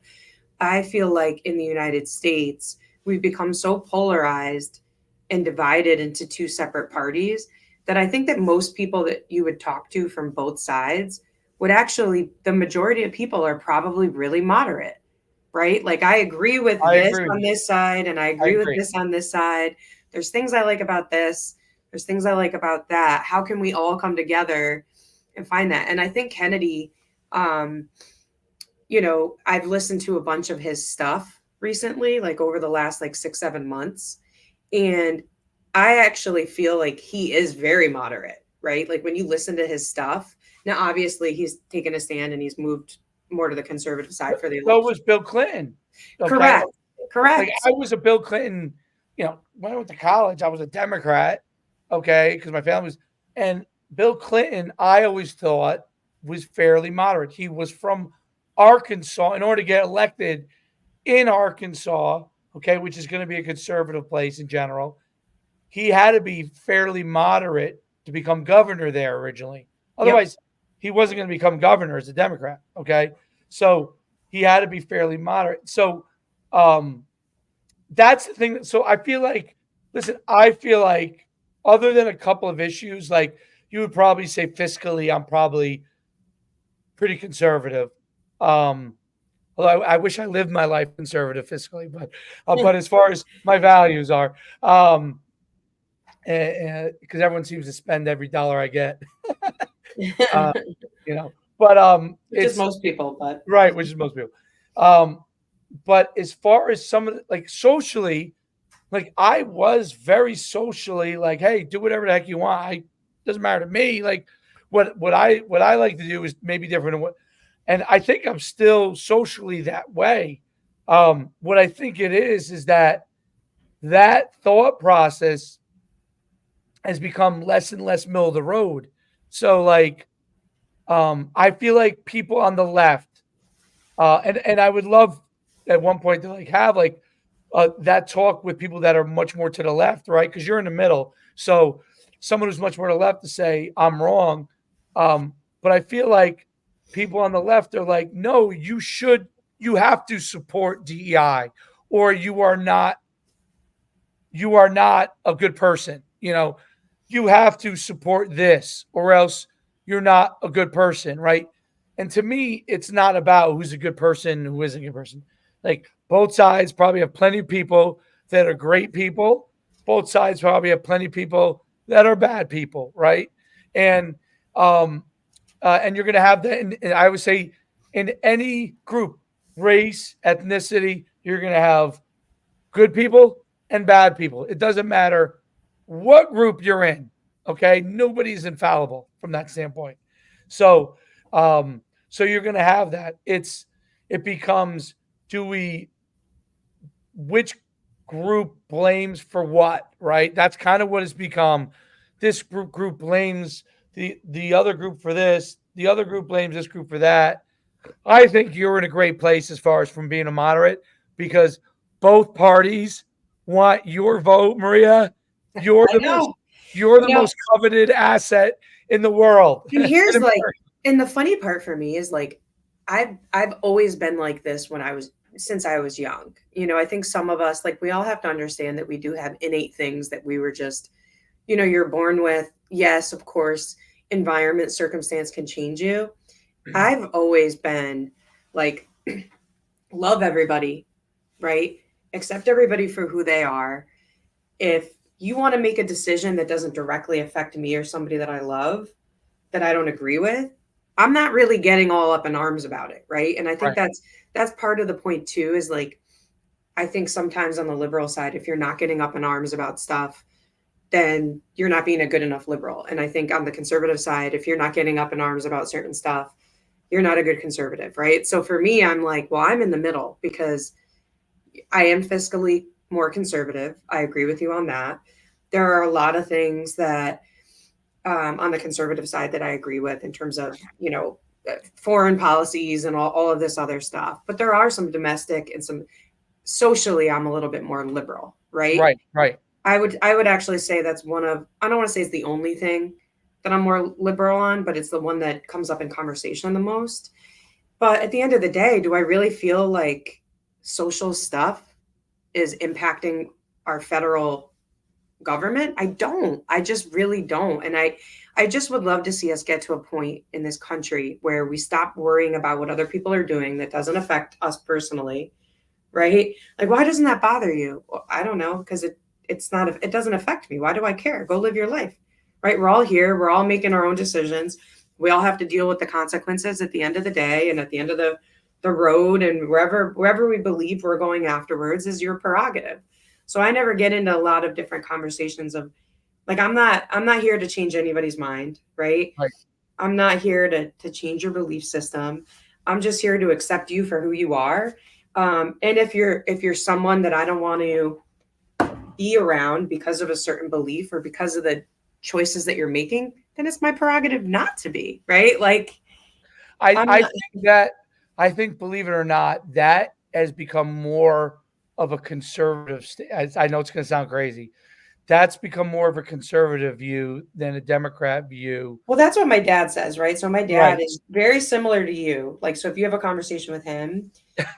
I feel like in the United States, we've become so polarized and divided into two separate parties that I think that most people that you would talk to from both sides would actually, the majority of people are probably really moderate, right? Like I agree with I this agree with on you. this side, and I I agree with agree. this on this side. There's things I like about this. There's things I like about that. How can we all come together and find that? And I think Kennedy, um, I've listened to a bunch of his stuff recently, like over the last like 6, 7 months. And I actually feel like he is very moderate, right? Like when you listen to his stuff, now obviously he's taken a stand and he's moved more to the conservative side for the So election. was Bill Clinton. Okay. Correct. Like Correct. I was a Bill Clinton, when I went to college, I was a Democrat, okay, because my family was, and Bill Clinton, I always thought was fairly moderate. He was from Arkansas, in order to get elected in Arkansas, okay, which is going to be a conservative place in general, he had to be fairly moderate to become governor there originally. Yep. Otherwise, he wasn't going to become governor as a Democrat. Okay. So he had to be fairly moderate. So that's the thing. So I feel like, listen, I feel like other than a couple of issues, like you would probably say fiscally, I'm probably pretty conservative. Um, Although I wish I lived my life conservative fiscally, but as far as my values are, um, because everyone seems to spend every dollar I get, uh, you know. But Which is it's most people, but right, which is most people. Um, but as far as some of the, like socially, like I was very socially like, hey, do whatever the heck you want. Doesn't matter to me. Like what I like to do is maybe different than what, and I think I'm still socially that way. What I think it is that that thought process has become less and less middle of the road. So like I feel like people on the left, and I would love at one point to like have like that talk with people that are much more to the left, right? Because you're in the middle. So someone who's much more to the left to say I'm wrong. But I feel like people on the left are like, no, you have to support DEI, or you are not a good person. You have to support this, or else you're not a good person, right? And to me, it's not about who's a good person, who isn't a good person. Like both sides probably have plenty of people that are great people. Both sides probably have plenty of people that are bad people, right? And um, and you're going to have that. And I would say in any group, race, ethnicity, you're going to have good people and bad people. It doesn't matter what group you're in. Okay, nobody's infallible from that standpoint. So, so you're going to have that. It becomes, do we which group blames for what, right? That's kind of what it's become. This group blames the other group for this. The other group blames this group for that. I think you're in a great place as far as from being a moderate because both parties want your vote, Maria. You're I the most know. you're the You know, most coveted asset in the world. and here's like, and the funny part for me is like, I've always been like this when I was since I was young. I think some of us like we all have to understand that we do have innate things that we were just, you're born with. Yes, of course, environment, circumstance can change you. I've always been like, love everybody, right? Accept everybody for who they are. If you want to make a decision that doesn't directly affect me or somebody that I love, that I don't agree with, I'm not really getting all up in arms about it, right? And I think Right. that's part of the point too is like I think sometimes on the liberal side if you're not getting up in arms about stuff, then you're not being a good enough liberal. And I think on the conservative side if you're not getting up in arms about certain stuff, you're not a good conservative, right? So for me I'm like, well, I'm in the middle because I am fiscally more conservative. I agree with you on that. There are a lot of things that on the conservative side that I agree with in terms of, foreign policies and all of this other stuff. But there are some domestic and some socially, I'm a little bit more liberal, right? Right, right. I would actually say that's one of, I don't want to say it's the only thing that I'm more liberal on, but it's the one that comes up in conversation the most. But at the end of the day, do I really feel like social stuff is impacting our federal government? I don't. I just really don't. And I just would love to see us get to a point in this country where we stop worrying about what other people are doing that doesn't affect us personally, right? Like why doesn't that bother you? Well, I don't know because it's not it doesn't affect me. Why do I care? Go live your life. Right? We're all here. We're all making our own decisions. We all have to deal with the consequences at the end of the day and at the end of the road and wherever we believe we're going afterwards is your prerogative. So I never get into a lot of different conversations of like I'm not here to change anybody's mind, right? Right. I'm not here to change your belief system. I'm just here to accept you for who you are. And if you're someone that I don't want to be around because of a certain belief or because of the choices that you're making, then it's my prerogative not to be, right? Like I'm I not think that I think, believe it or not, that has become more of a conservative. I know it's going to sound crazy. That's become more of a conservative view than a Democrat view. Well, that's what my dad says, right? So my dad Right. is very similar to you. Like, so if you have a conversation with him,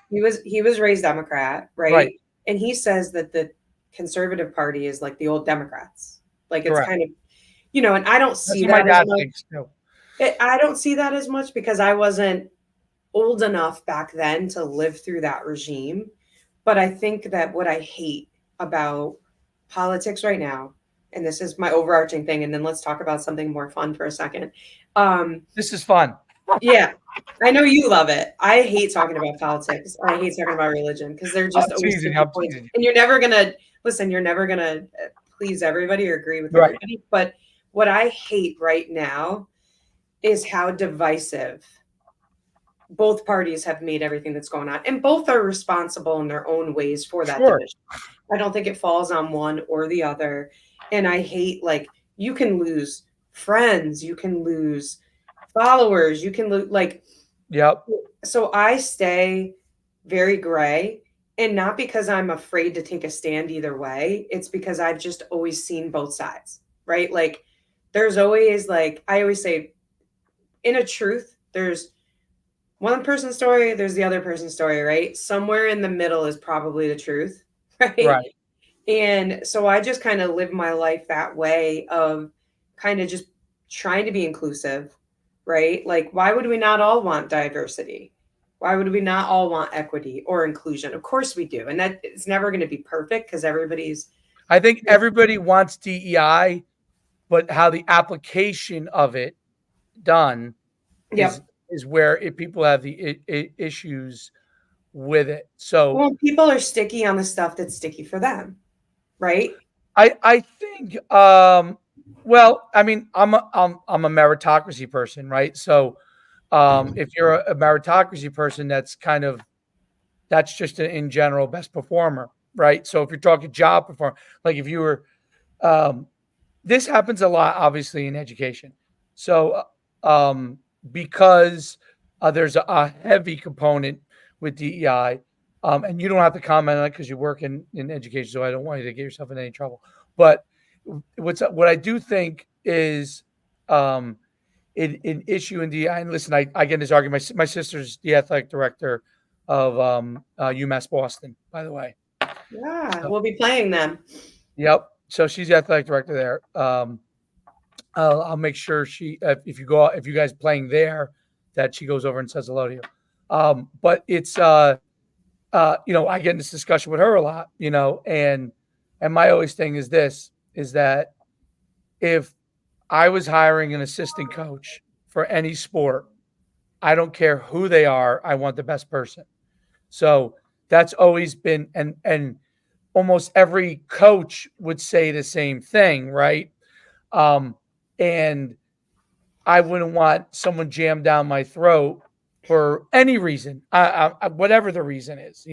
he was raised Democrat, Right. right? And he says that the conservative party is like the old Democrats. Like it's Correct. kind of, and I don't That's see what my that as dad much. thinks too. I don't see that as much because I wasn't old enough back then to live through that regime. But I think that what I hate about politics right now, and this is my overarching thing, and then let's talk about something more fun for a second. Um, This is fun. yeah, I know you love it. I hate talking about politics and I hate talking about religion because they're I'm just always teasing you. sticky I'm points. teasing you. And you're never gonna listen, you're never gonna please everybody or agree with Right. everybody. But what I hate right now is how divisive both parties have made everything that's going on. And both are responsible in their own ways for that Sure. division. I don't think it falls on one or the other. And I hate, like, you can lose friends, you can lose followers, you can lose, like, Yep. so I stay very gray, and not because I'm afraid to take a stand either way. It's because I've just always seen both sides, right? Like, there's always, like, I always say, in a truth, there's one person's story, there's the other person's story, right? Somewhere in the middle is probably the truth, right? Right. And so I just kind of live my life that way of kind of just trying to be inclusive, right? Like, why would we not all want diversity? Why would we not all want equity or inclusion? Of course we do. And that it's never going to be perfect because everybody's, I think everybody wants DEI, but how the application of it done is yep. is where people have the issues with it. So Well, people are sticky on the stuff that's sticky for them, right? I think well, I mean, I'm a meritocracy person, right? So if you're a meritocracy person, that's just in general best performer, right? So if you're talking job performer, like if you were um this happens a lot, obviously, in education. So, because there's a heavy component with DEI, and you don't have to comment on it because you work in education, so I don't want you to get yourself in any trouble. But what I do think is um, an issue in DEI. And listen, I get in this argument. My sister's the athletic director of UMass Boston, by the way. Yeah, So, we'll be playing them. yep. So she's the athletic director there. I'll make sure if you guys playing there, that she goes over and says hello to you. But it's I get in this discussion with her a lot, and my always thing is this is that if I was hiring an assistant coach for any sport, I don't care who they are, I want the best person. So that's always been and almost every coach would say the same thing, right? Um, and I wouldn't want someone jammed down my throat for any reason, whatever the reason is,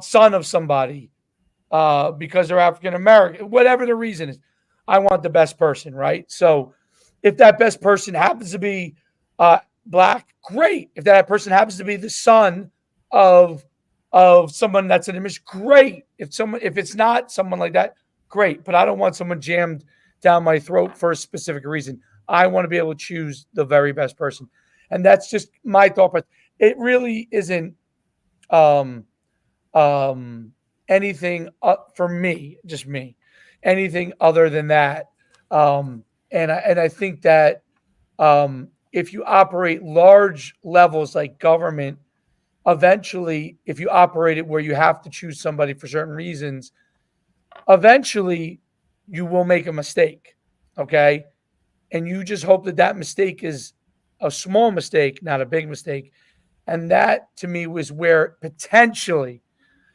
son of somebody, because they're African American, whatever the reason is. I want the best person, right? So if that best person happens to be black, great. If that person happens to be the son of someone that's an image, great. If it's not someone like that, great. But I don't want someone jammed down my throat for a specific reason. I want to be able to choose the very best person, and that's just my thought. But it really isn't um, anything for me, just me, anything other than that. And I think that if you operate large levels like government, eventually, if you operate it where you have to choose somebody for certain reasons, eventually you will make a mistake. Okay. And you just hope that that mistake is a small mistake, not a big mistake. And that to me was where potentially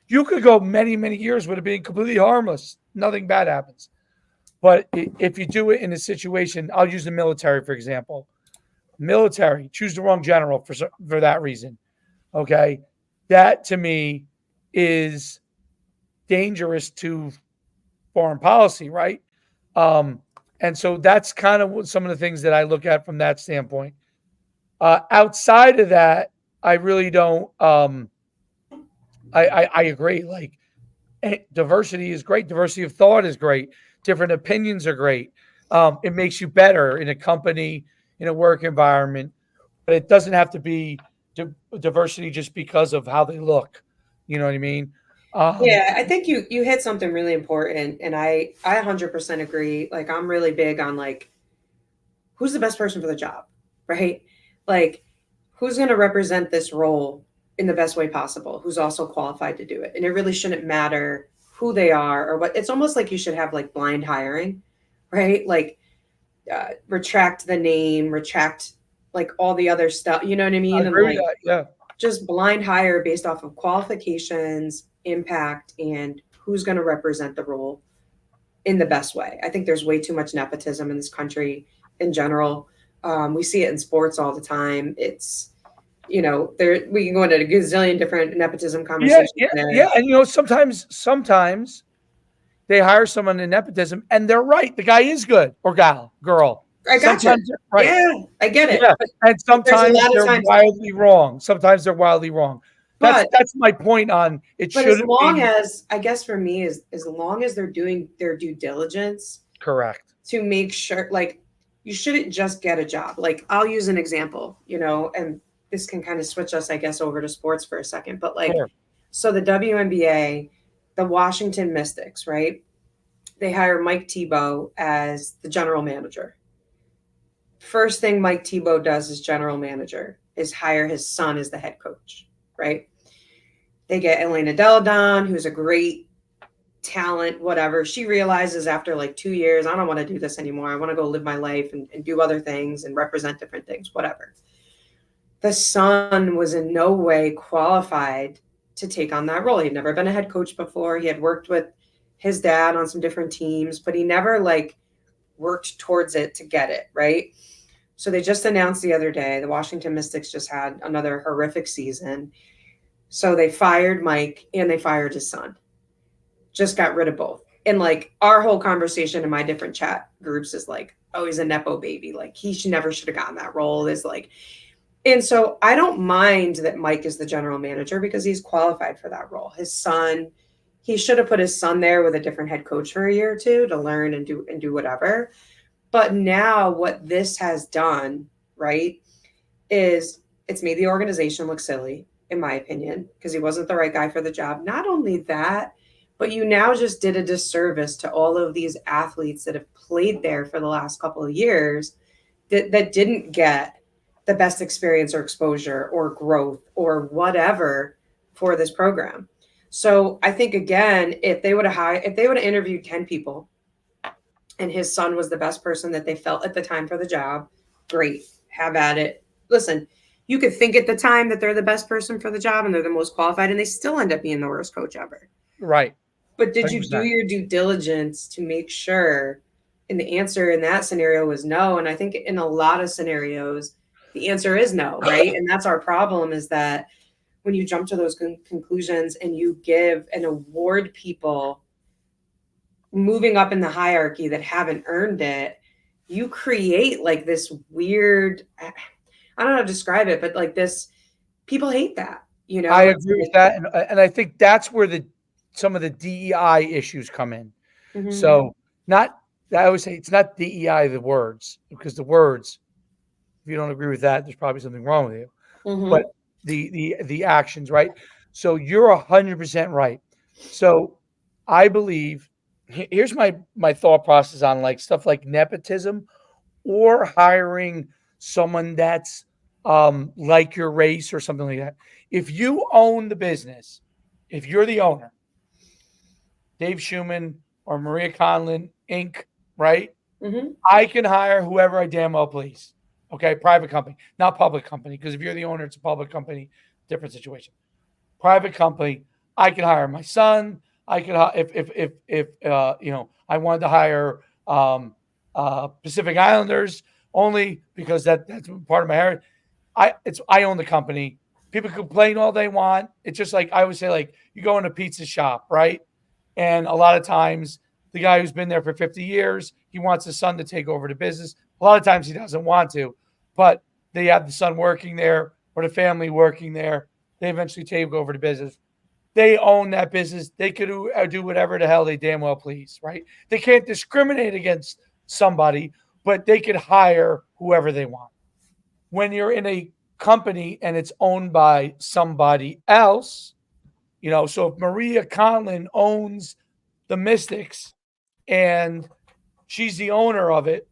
you could go many, many years with it being completely harmless. Nothing bad happens. But if you do it in a situation, I'll use the military, for example. Military, choose the wrong general for that reason. Okay. That to me is dangerous to foreign policy, right? Um, and so that's kind of some of the things that I look at from that standpoint. Outside of that, I really don't. I agree. Like diversity is great. Diversity of thought is great. Different opinions are great. It makes you better in a company, in a work environment. But it doesn't have to be diversity just because of how they look. You know what I mean? Um, Yeah, I think you hit something really important, and I 100% agree. Like, I'm really big on like who's the best person for the job, right? Like, who's going to represent this role in the best way possible, who's also qualified to do it. And it really shouldn't matter who they are or what. It's almost like you should have like blind hiring, right? Like, retract the name, retract like all the other stuff, you know what I I mean? And agree with like that. Yeah, just blind hire based off of qualifications, impact, and who's going to represent the role in the best way. I think there's way too much nepotism in this country in general. We see it in sports all the time. It's, there we can go into a gazillion different nepotism yeah, conversations yeah, yeah. there. And sometimes they hire someone in nepotism, and they're right. The guy is good, or girl. I gotcha. Sometimes they're right. Yeah, I get it. Yeah, and But there's a sometimes lot of they're times, wildly wrong. Sometimes they're wildly wrong. That's but that's my point on it but as shouldn't long be as I guess for me is as long as they're doing their due diligence correct. to make sure, like, you shouldn't just get a job. Like, I'll use an example, and this can kind of switch us, I guess, over to sports for a second. But like, Sure. so the WNBA, the Washington Mystics, right? They hire Mike Tebow as the general manager. First thing Mike Tebow does as general manager is hire his son as the head coach, right? They get Elena Deladon, who's a great talent, whatever. She realizes after like 2 years, I don't want to do this anymore. I want to go live my life and do other things and represent different things, whatever. The son was in no way qualified to take on that role. He'd never been a head coach before. He had worked with his dad on some different teams, but he never like worked towards it to get it, right? So they just announced the other day, the Washington Mystics just had another horrific season. So they fired Mike and they fired his son. Just got rid of both. And like our whole conversation in my different chat groups is like, oh, he's a Nepo baby. Like he should have gotten that role. Is like, and so I don't mind that Mike is the general manager because he's qualified for that role. His son, he should have put his son there with a different head coach for a year or two to learn and do whatever. But now what this has done, right, is it's made the organization look silly, in my opinion, because he wasn't the right guy for the job. Not only that, but you now just did a disservice to all of these athletes that have played there for the last couple of years that didn't get the best experience or exposure or growth or whatever for this program. So I think again, if they would have interviewed 10 people and his son was the best person that they felt at the time for the job, great. Have at it. Listen, you could think at the time that they're the best person for the job and they're the most qualified and they still end up being the worst coach ever. Right. But did you do 100%. your due diligence to make sure? And the answer in that scenario was no. And I think in a lot of scenarios, the answer is no, right? And that's our problem is that when you jump to those conclusions and you give and award people moving up in the hierarchy that haven't earned it, you create like this weird, I don't know how to describe it, but like this, people hate that, I It's agree with like, that, and I think that's where some of the DEI issues come in. mm-hmm, So, not I always say it's not DEI the words, because the words, if you don't agree with that, there's probably something wrong with you. But mm-hmm, the actions, right? So you're 100% right. So I believe here's my thought process on like stuff like nepotism or hiring someone that's like your race or something like that. If you own the business, if you're the owner, Dave Schuman or Maria Conlon Inc., right? mm-hmm. I can hire whoever I damn well please. Okay, private company, not public company, because if you're the owner, it's a public company, different situation. Private company, I can hire my son. I can if I wanted to hire Pacific Islanders only because that's part of my heritage. I own the company. People complain all they want. It's just like I always say, like you go in a pizza shop, right? And a lot of times the guy who's been there for 50 years, he wants his son to take over the business. A lot of times he doesn't want to, but they have the son working there or the family working there. They eventually take over the business. They own that business. They could do whatever the hell they damn well please, right? They can't discriminate against somebody, but they could hire whoever they want. When you're in a company and it's owned by somebody else, so if Maria Conlon owns the Mystics and she's the owner of it,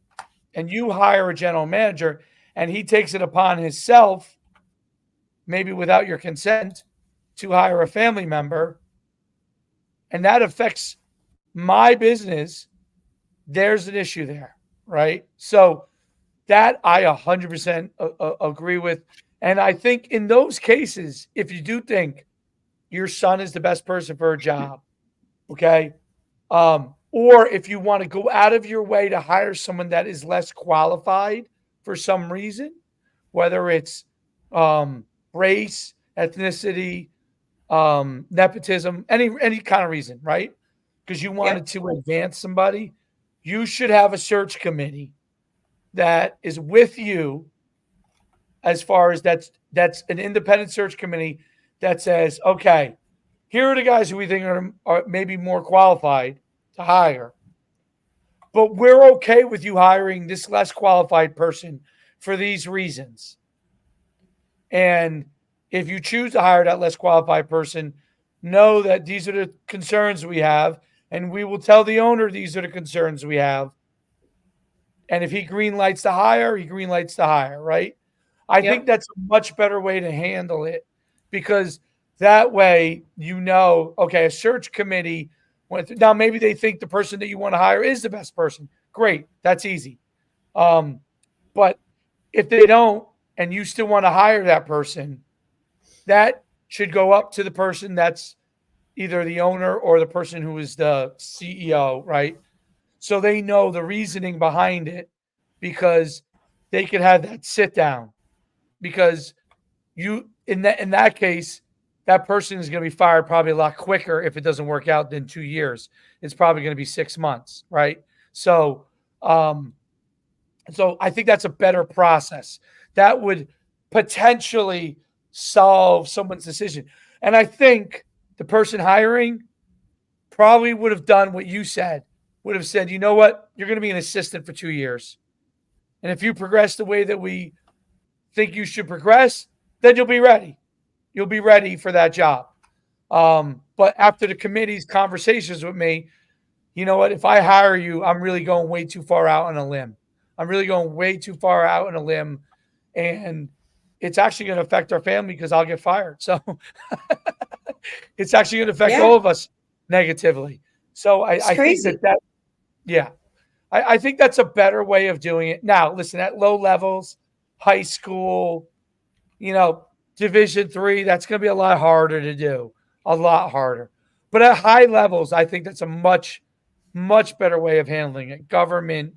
and you hire a general manager and he takes it upon himself, maybe without your consent, to hire a family member, and that affects my business, there's an issue there, right? So that I 100% agree with. And I think in those cases, if you do think your son is the best person for a job, okay, or if you want to go out of your way to hire someone that is less qualified for some reason, whether it's race, ethnicity, nepotism, any kind of reason, right? Because you Yep. wanted to advance somebody, you should have a search committee that is with you, as far as that's an independent search committee that says, okay, here are the guys who we think are maybe more qualified to hire, but we're okay with you hiring this less qualified person for these reasons. And if you choose to hire that less qualified person, know that these are the concerns we have, and we will tell the owner these are the concerns we have. And if he green lights to hire, he green lights to hire, right? I think Yep. that's a much better way to handle it, because that way, okay, a search committee went through. Now, maybe they think the person that you want to hire is the best person. Great. That's easy. But if they don't, and you still want to hire that person, that should go up to the person that's either the owner or the person who is the CEO, right? So they know the reasoning behind it, because they could have that sit down, because you in that case, that person is going to be fired probably a lot quicker if it doesn't work out than 2 years. It's probably going to be 6 months, right? So um, so I think that's a better process. That would potentially solve someone's decision. And I think the person hiring probably would have done what you said, would have said, you know what, you're going to be an assistant for 2 years. And if you progress the way that we think you should progress, then you'll be ready. You'll be ready for that job. But after the committee's conversations with me, you know what? If I hire you, I'm really going way too far out on a limb. I'm really going way too far out on a limb. And it's actually going to affect our family because I'll get fired. So it's actually going to affect Yeah. all of us negatively. So It's I think crazy. yeah, I think that's a better way of doing it. Now, listen, at low levels, high school, you know, Division 3, that's going to be a lot harder to do, a lot harder. But at high levels, I think that's a much better way of handling it. Government,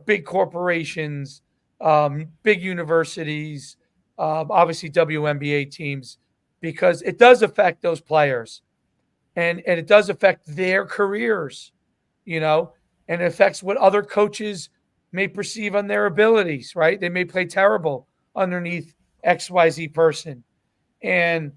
big corporations, big universities, obviously WNBA teams, because it does affect those players, and it does affect their careers, you know, and it affects what other coaches may perceive on their abilities, right? They may play terrible underneath XYZ person. And,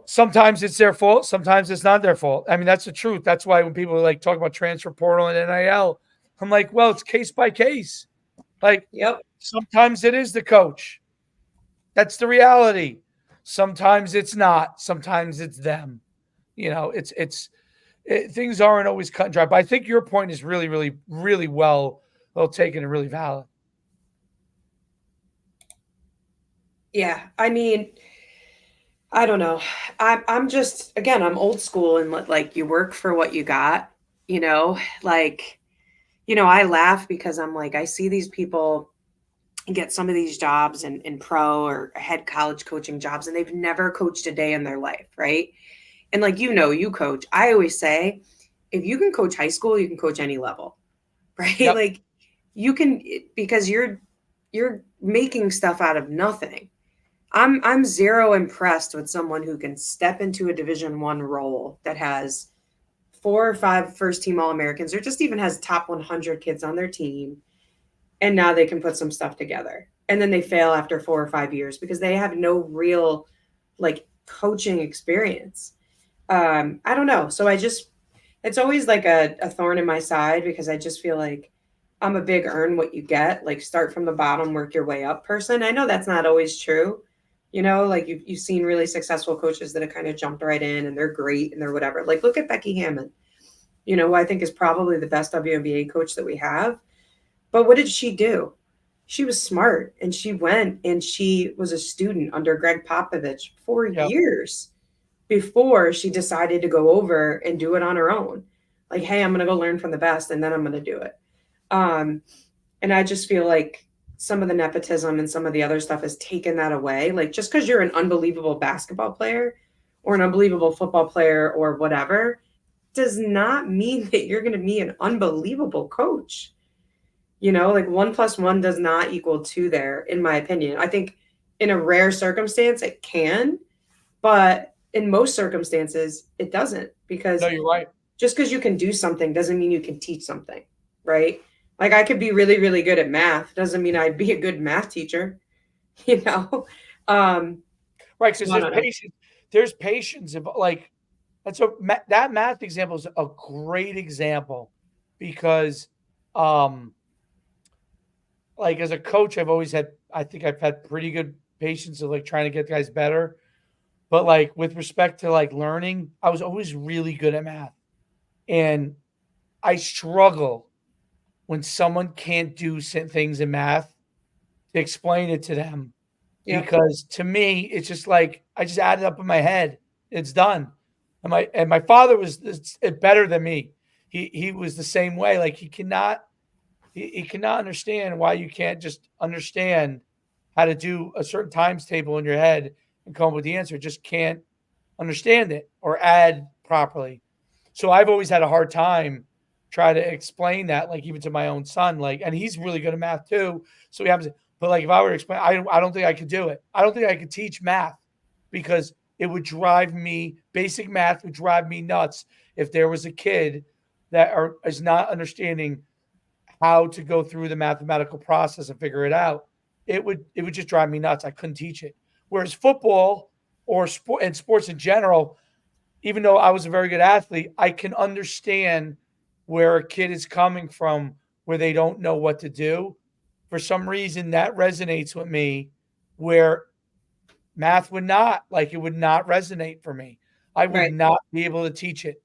sometimes it's their fault, sometimes it's not their fault. I mean, that's the truth. That's why when people like talk about transfer portal and NIL, I'm like, well, it's case by case. Like, Yep. sometimes it is the coach. That's the reality. Sometimes it's not. Sometimes it's them. Things aren't always cut and dry. But I think your point is really, really, really well taken and really valid. Yeah. I mean, I don't know. I'm just, again, I'm old school, and like, you work for what you got, like, I laugh because I'm like, I see these people get some of these jobs in pro or head college coaching jobs, and they've never coached a day in their life, right? And like, you coach. I always say, if you can coach high school, you can coach any level, right? Yep. Like, you can, because you're making stuff out of nothing. I'm zero impressed with someone who can step into a Division 1 role that has 4 or 5 first team All Americans, or just even has top 100 kids on their team, and now they can put some stuff together. And then they fail after 4 or 5 years because they have no real like coaching experience. I don't know. So I just, it's always like a thorn in my side because I just feel like I'm a big earn what you get, like start from the bottom, work your way up person. I know that's not always true. You know, like you've seen really successful coaches that have kind of jumped right in and they're great and they're whatever. Like look at Becky Hammond, you know, who I think is probably the best WNBA coach that we have. But what did she do? She was smart and she went and she was a student under Greg Popovich for Yep. years before she decided to go over and do it on her own. Like, hey, I'm going to go learn from the best and then I'm going to do it. Um, and I just feel like some of the nepotism and some of the other stuff has taken that away. Like, just because you're an unbelievable basketball player or an unbelievable football player or whatever does not mean that you're going to be an unbelievable coach. You know, like 1 plus 1 does not equal 2 there, in my opinion. I think in a rare circumstance, it can, but in most circumstances, it doesn't No, because you're right. just because you can do something doesn't mean you can teach something, right? Like I could be really, really good at math, doesn't mean I'd be a good math teacher, you know? Right, So because I there's don't know. patience. There's patience. Like, and so that math example is a great example because, um, like as a coach, I've always had. I think I've had pretty good patience of like trying to get guys better. But like with respect to like learning, I was always really good at math, and I struggle when someone can't do things in math to explain it to them Yep. because to me it's just like I just add it up in my head. It's done. And my father was better than me. He was the same way. Like he cannot understand why you can't just understand how to do a certain times table in your head and come up with the answer. Just can't understand it or add properly. So I've always had a hard time trying to explain that, like even to my own son, like, and he's really good at math too. So he happens, but like if I were to explain, I don't think I could do it. I don't think I could teach math because it would drive me, basic math would drive me nuts if there was a kid is not understanding how to go through the mathematical process and figure it out. It would just drive me nuts. I couldn't teach it. Whereas football or sport and sports in general, even though I was a very good athlete, I can understand where a kid is coming from where they don't know what to do. For some reason, that resonates with me where math would not, like it would not resonate for me. I would Right. not be able to teach it.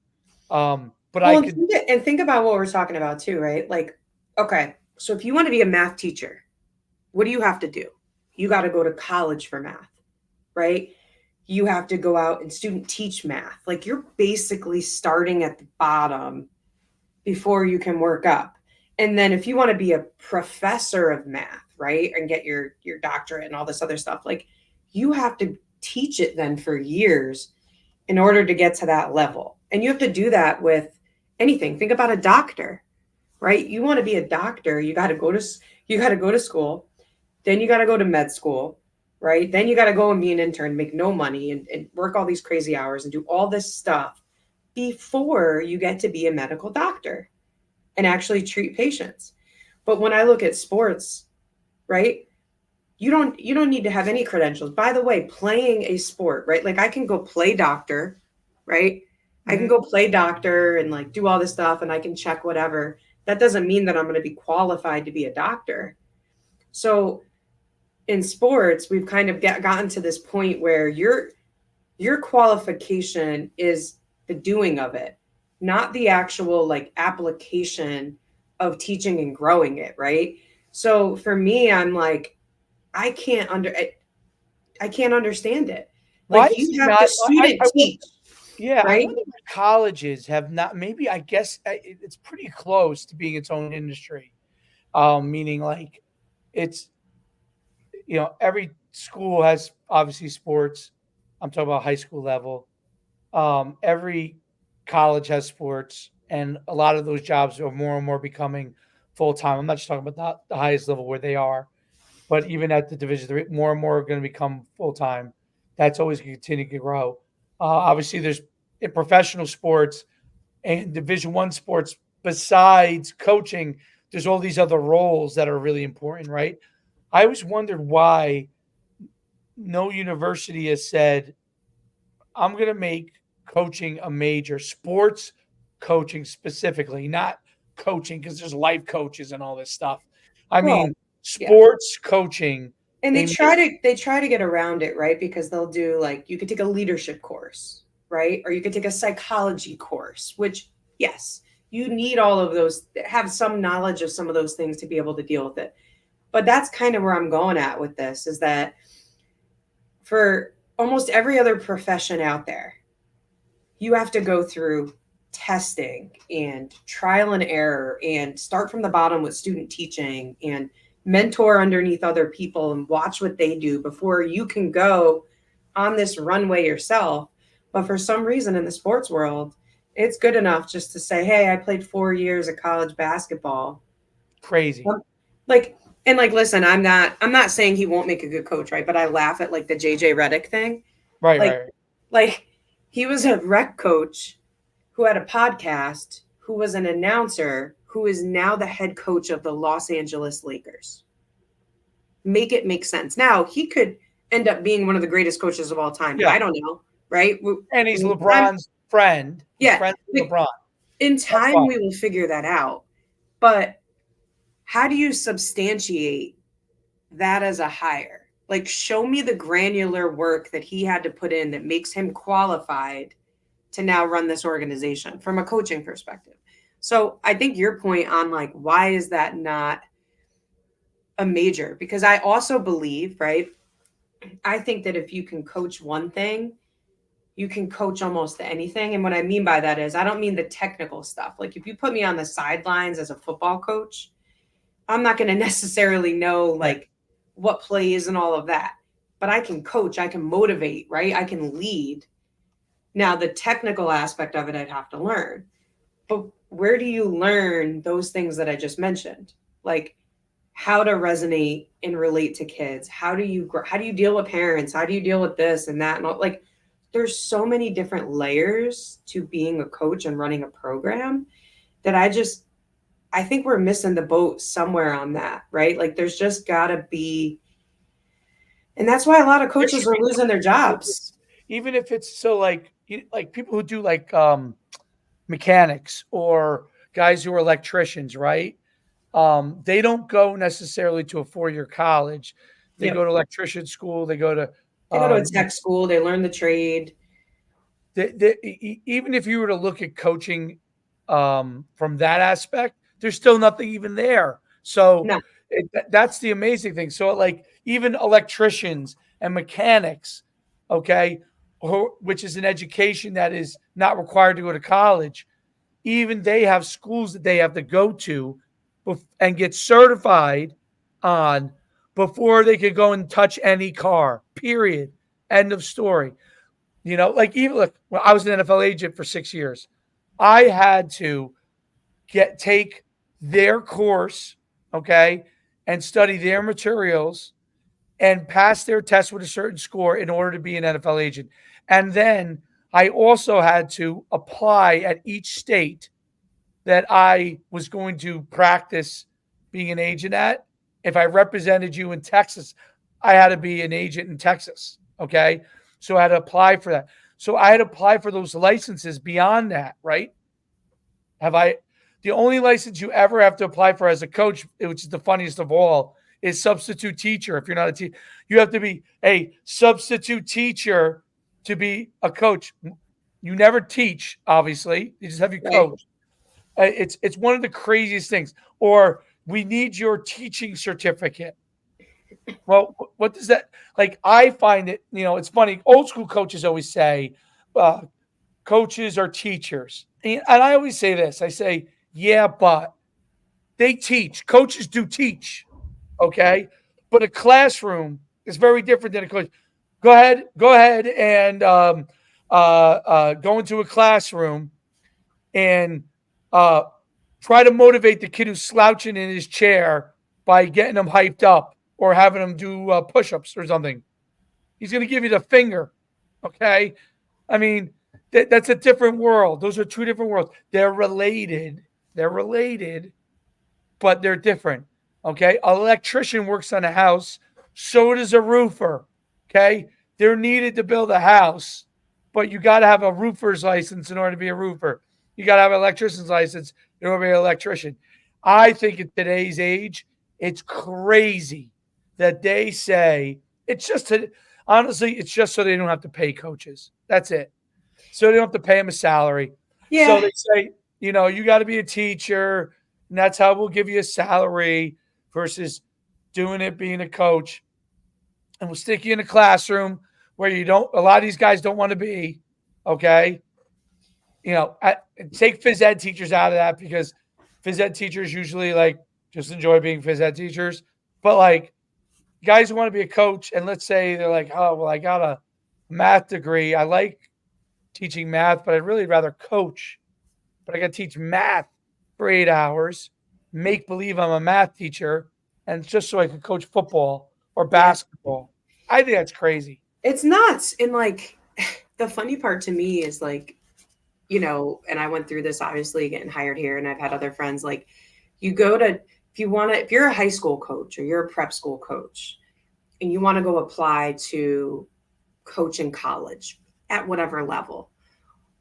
But I Well, could, and think about what we're talking about too, right? Like, okay, so if you want to be a math teacher, what do you have to do? You got to go to college for math, right? You have to go out and student teach math. Like you're basically starting at the bottom before you can work up. And then if you want to be a professor of math, right, and get your doctorate and all this other stuff, like you have to teach it then for years in order to get to that level. And you have to do that with anything. Think about a doctor, right? You want to be a doctor, you got to go to school, then you got to go to med school, right? Then you got to go and be an intern, make no money and work all these crazy hours and do all this stuff before you get to be a medical doctor and actually treat patients. But when I look at sports, right? You don't need to have any credentials. By the way, playing a sport, right? Like I can go play doctor, right? I can mhm. go play doctor and like do all this stuff and I can check whatever. That doesn't mean that I'm going to be qualified to be a doctor. So in sports, we've kind of gotten to this point where your qualification is the doing of it, not the actual like application of teaching and growing it, right? So for me, I'm like, I can't under I can't understand it. Why Like is you it have to not? student I teach, Yeah, I right? wonder if colleges have not. Maybe I guess it's pretty close to being its own industry. Meaning like it's every school has obviously sports. I'm talking about high school level. Every college has sports, and a lot of those jobs are more and more becoming full time. I'm not just talking about the highest level where they are, but even at the Division three, more and more are going to become full time. That's always going to continue to grow. Obviously, there's in professional sports and Division One sports. Besides coaching, there's all these other roles that are really important, right? I always wondered why no university has said, I'm going to make coaching a major, sports coaching specifically, not coaching because there's life coaches and all this stuff. I Well, mean, yeah. sports coaching, And a they try to get around it, right? Because they'll do like you could take a leadership course, right? Or you could take a psychology course, which yes, you need all of those, have some knowledge of some of those things to be able to deal with it. But that's kind of where I'm going at with this is that for almost every other profession out there, you have to go through testing and trial and error and start from the bottom with student teaching and mentor underneath other people and watch what they do before you can go on this runway yourself. But for some reason in the sports world, it's good enough just to say, hey, I played 4 years of college basketball. crazy. Like, and like, listen, I'm not saying he won't make a good coach, right? But I laugh at like the JJ Redick thing. Right, Like, right. like he was a rec coach who had a podcast, who was an announcer, who is now the head coach of the Los Angeles Lakers. Make it make sense. Now, he could end up being one of the greatest coaches of all time. Yeah. I don't know, right? And he's I'm, LeBron's friend. He's yeah, friends with LeBron. in That's time, fine. we will figure that out. But how do you substantiate that as a hire? Like, show me the granular work that he had to put in that makes him qualified to now run this organization from a coaching perspective. So I think your point on like, why is that not a major? Because I also believe, right? I think that if you can coach one thing, you can coach almost anything. And what I mean by that is, I don't mean the technical stuff. Like, if you put me on the sidelines as a football coach, I'm not going to necessarily know Right. like what plays and all of that. But I can coach, I can motivate, right? I can lead. Now, the technical aspect of it, I'd have to learn. But where do you learn those things that I just mentioned? Like how to resonate and relate to kids. How do you deal with parents? How do you deal with this and that and all? Like there's so many different layers to being a coach and running a program that I think we're missing the boat somewhere on that, right? Like there's just got to be, and that's why a lot of There coaches should are be losing their jobs. even if it's so like people who do like mechanics or guys who are electricians, right? They don't go necessarily to a 4-year college. They go Yep. to electrician school. They go to They go to a um, tech school, they learn the trade. even if you were to look at coaching from that aspect, there's still nothing even there. So No, that's the amazing thing. So like even electricians and mechanics, okay, which is an education that is not required to go to college, even they have schools that they have to go to and get certified on before they could go and touch any car. Period. End of story. Like even look, when I was an NFL agent for 6 years, I had to take their course, okay, and study their materials and pass their test with a certain score in order to be an NFL agent. And then I also had to apply at each state that I was going to practice being an agent at. If I represented you in Texas, I had to be an agent in Texas. Okay. So I had to apply for that. So I had to apply for those licenses beyond that, right? Have I, the only license you ever have to apply for as a coach, which is the funniest of all, is substitute teacher. If you're not a teacher, you have to be a substitute teacher to be a coach. You never teach, obviously. You just have you right? coach. It's one of the craziest things. Or we need your teaching certificate. Well, what does that like? I find it, it's funny. Old school coaches always say, uh, coaches are teachers. And I always say this I say, yeah, but they teach. Coaches do teach. Okay. But a classroom is very different than a coach. Go ahead and go into a classroom and uh, try to motivate the kid who's slouching in his chair by getting him hyped up or having him do push-ups or something. He's going to give you the finger. Okay. I mean, that's a different world. Those are two different worlds. They're related, but but they're different. Okay. An electrician works on a house, so does a roofer. Okay. They're needed to build a house, but you got to have a roofer's license in order to be a roofer. You got to have an electrician's license in order to be an electrician. I think at today's age, it's crazy that they say it's just to, honestly, it's just so they don't have to pay coaches. That's it. So they don't have to pay them a salary. So Yeah. they say, you got to be a teacher, and that's how we'll give you a salary versus doing it being a coach. And we'll stick you in a classroom where a lot of these guys don't want to be. Okay. Take phys ed teachers out of that because phys ed teachers usually like just enjoy being phys ed teachers. But like guys who want to be a coach, and let's say they're like, oh, well, I got a math degree. I like teaching math, but I'd really rather coach. But I got to teach math for 8 hours, make believe I'm a math teacher, and just so I could coach football or Yeah. basketball. I think that's crazy. It's nuts. And like the funny part to me is like, and I went through this obviously getting hired here, and I've had other friends like you go to, if you're a high school coach or you're a prep school coach and you want to go apply to coach in college at whatever level,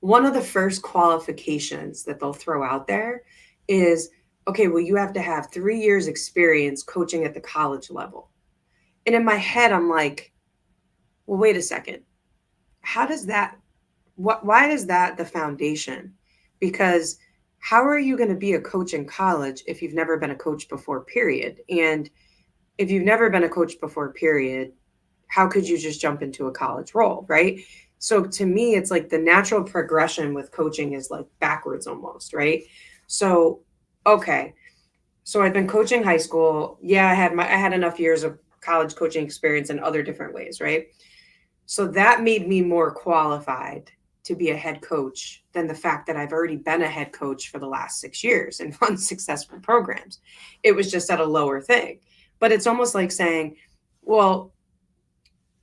one of the first qualifications that they'll throw out there is, okay, well, you have to have 3 years experience coaching at the college level. And in my head, I'm like, well, wait a second. How does that, why is that the foundation? Because how are you going to be a coach in college if you've never been a coach before, period? And if you've never been a coach before, period, how could you just jump into a college role, right? So to me, it's like the natural progression with coaching is like backwards almost, right? So, okay. So I've been coaching high school. Yeah, I had enough years of college coaching experience in other different ways, right? So that made me more qualified to be a head coach than the fact that I've already been a head coach for the last 6 years and run successful programs. It was just at a lower thing. But it's almost like saying, well,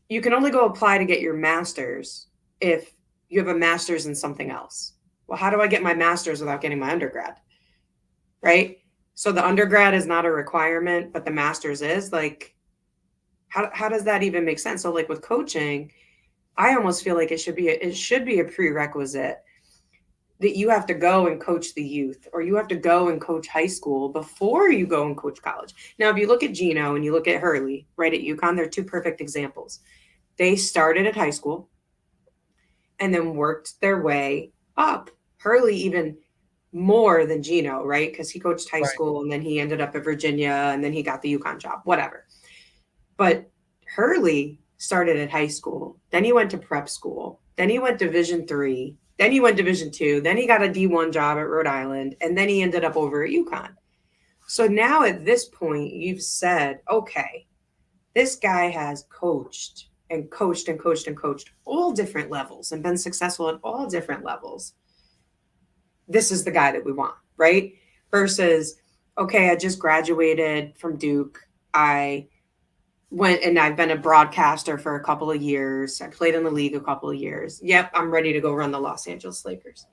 you can only go apply to get your master's if you have a master's in something else. Well, how do I get my master's without getting my undergrad? Right? So the undergrad is not a requirement, but the master's is. Like, how does that even make sense? So like with coaching, I almost feel like it should be a prerequisite that you have to go and coach the youth, or you have to go and coach high school before you go and coach college. Now, if you look at Gino and you look at Hurley, right at UConn, they're two perfect examples. They started at high school and then worked their way up. Hurley even more than Gino, right? Because he coached high Right. school and then he ended up at Virginia and then he got the UConn job, whatever. But Hurley started at high school, then he went to prep school, then he went Division 3, then he went Division 2, then he got a D1 job at Rhode Island, and then he ended up over at UConn. So now at this point, you've said, okay, this guy has coached and coached and coached and coached all different levels and been successful at all different levels. This is the guy that we want, right? Versus, okay, I just graduated from Duke. I went and I've been a broadcaster for a couple of years. I played in the league a couple of years. Yep, I'm ready to go run the Los Angeles Lakers.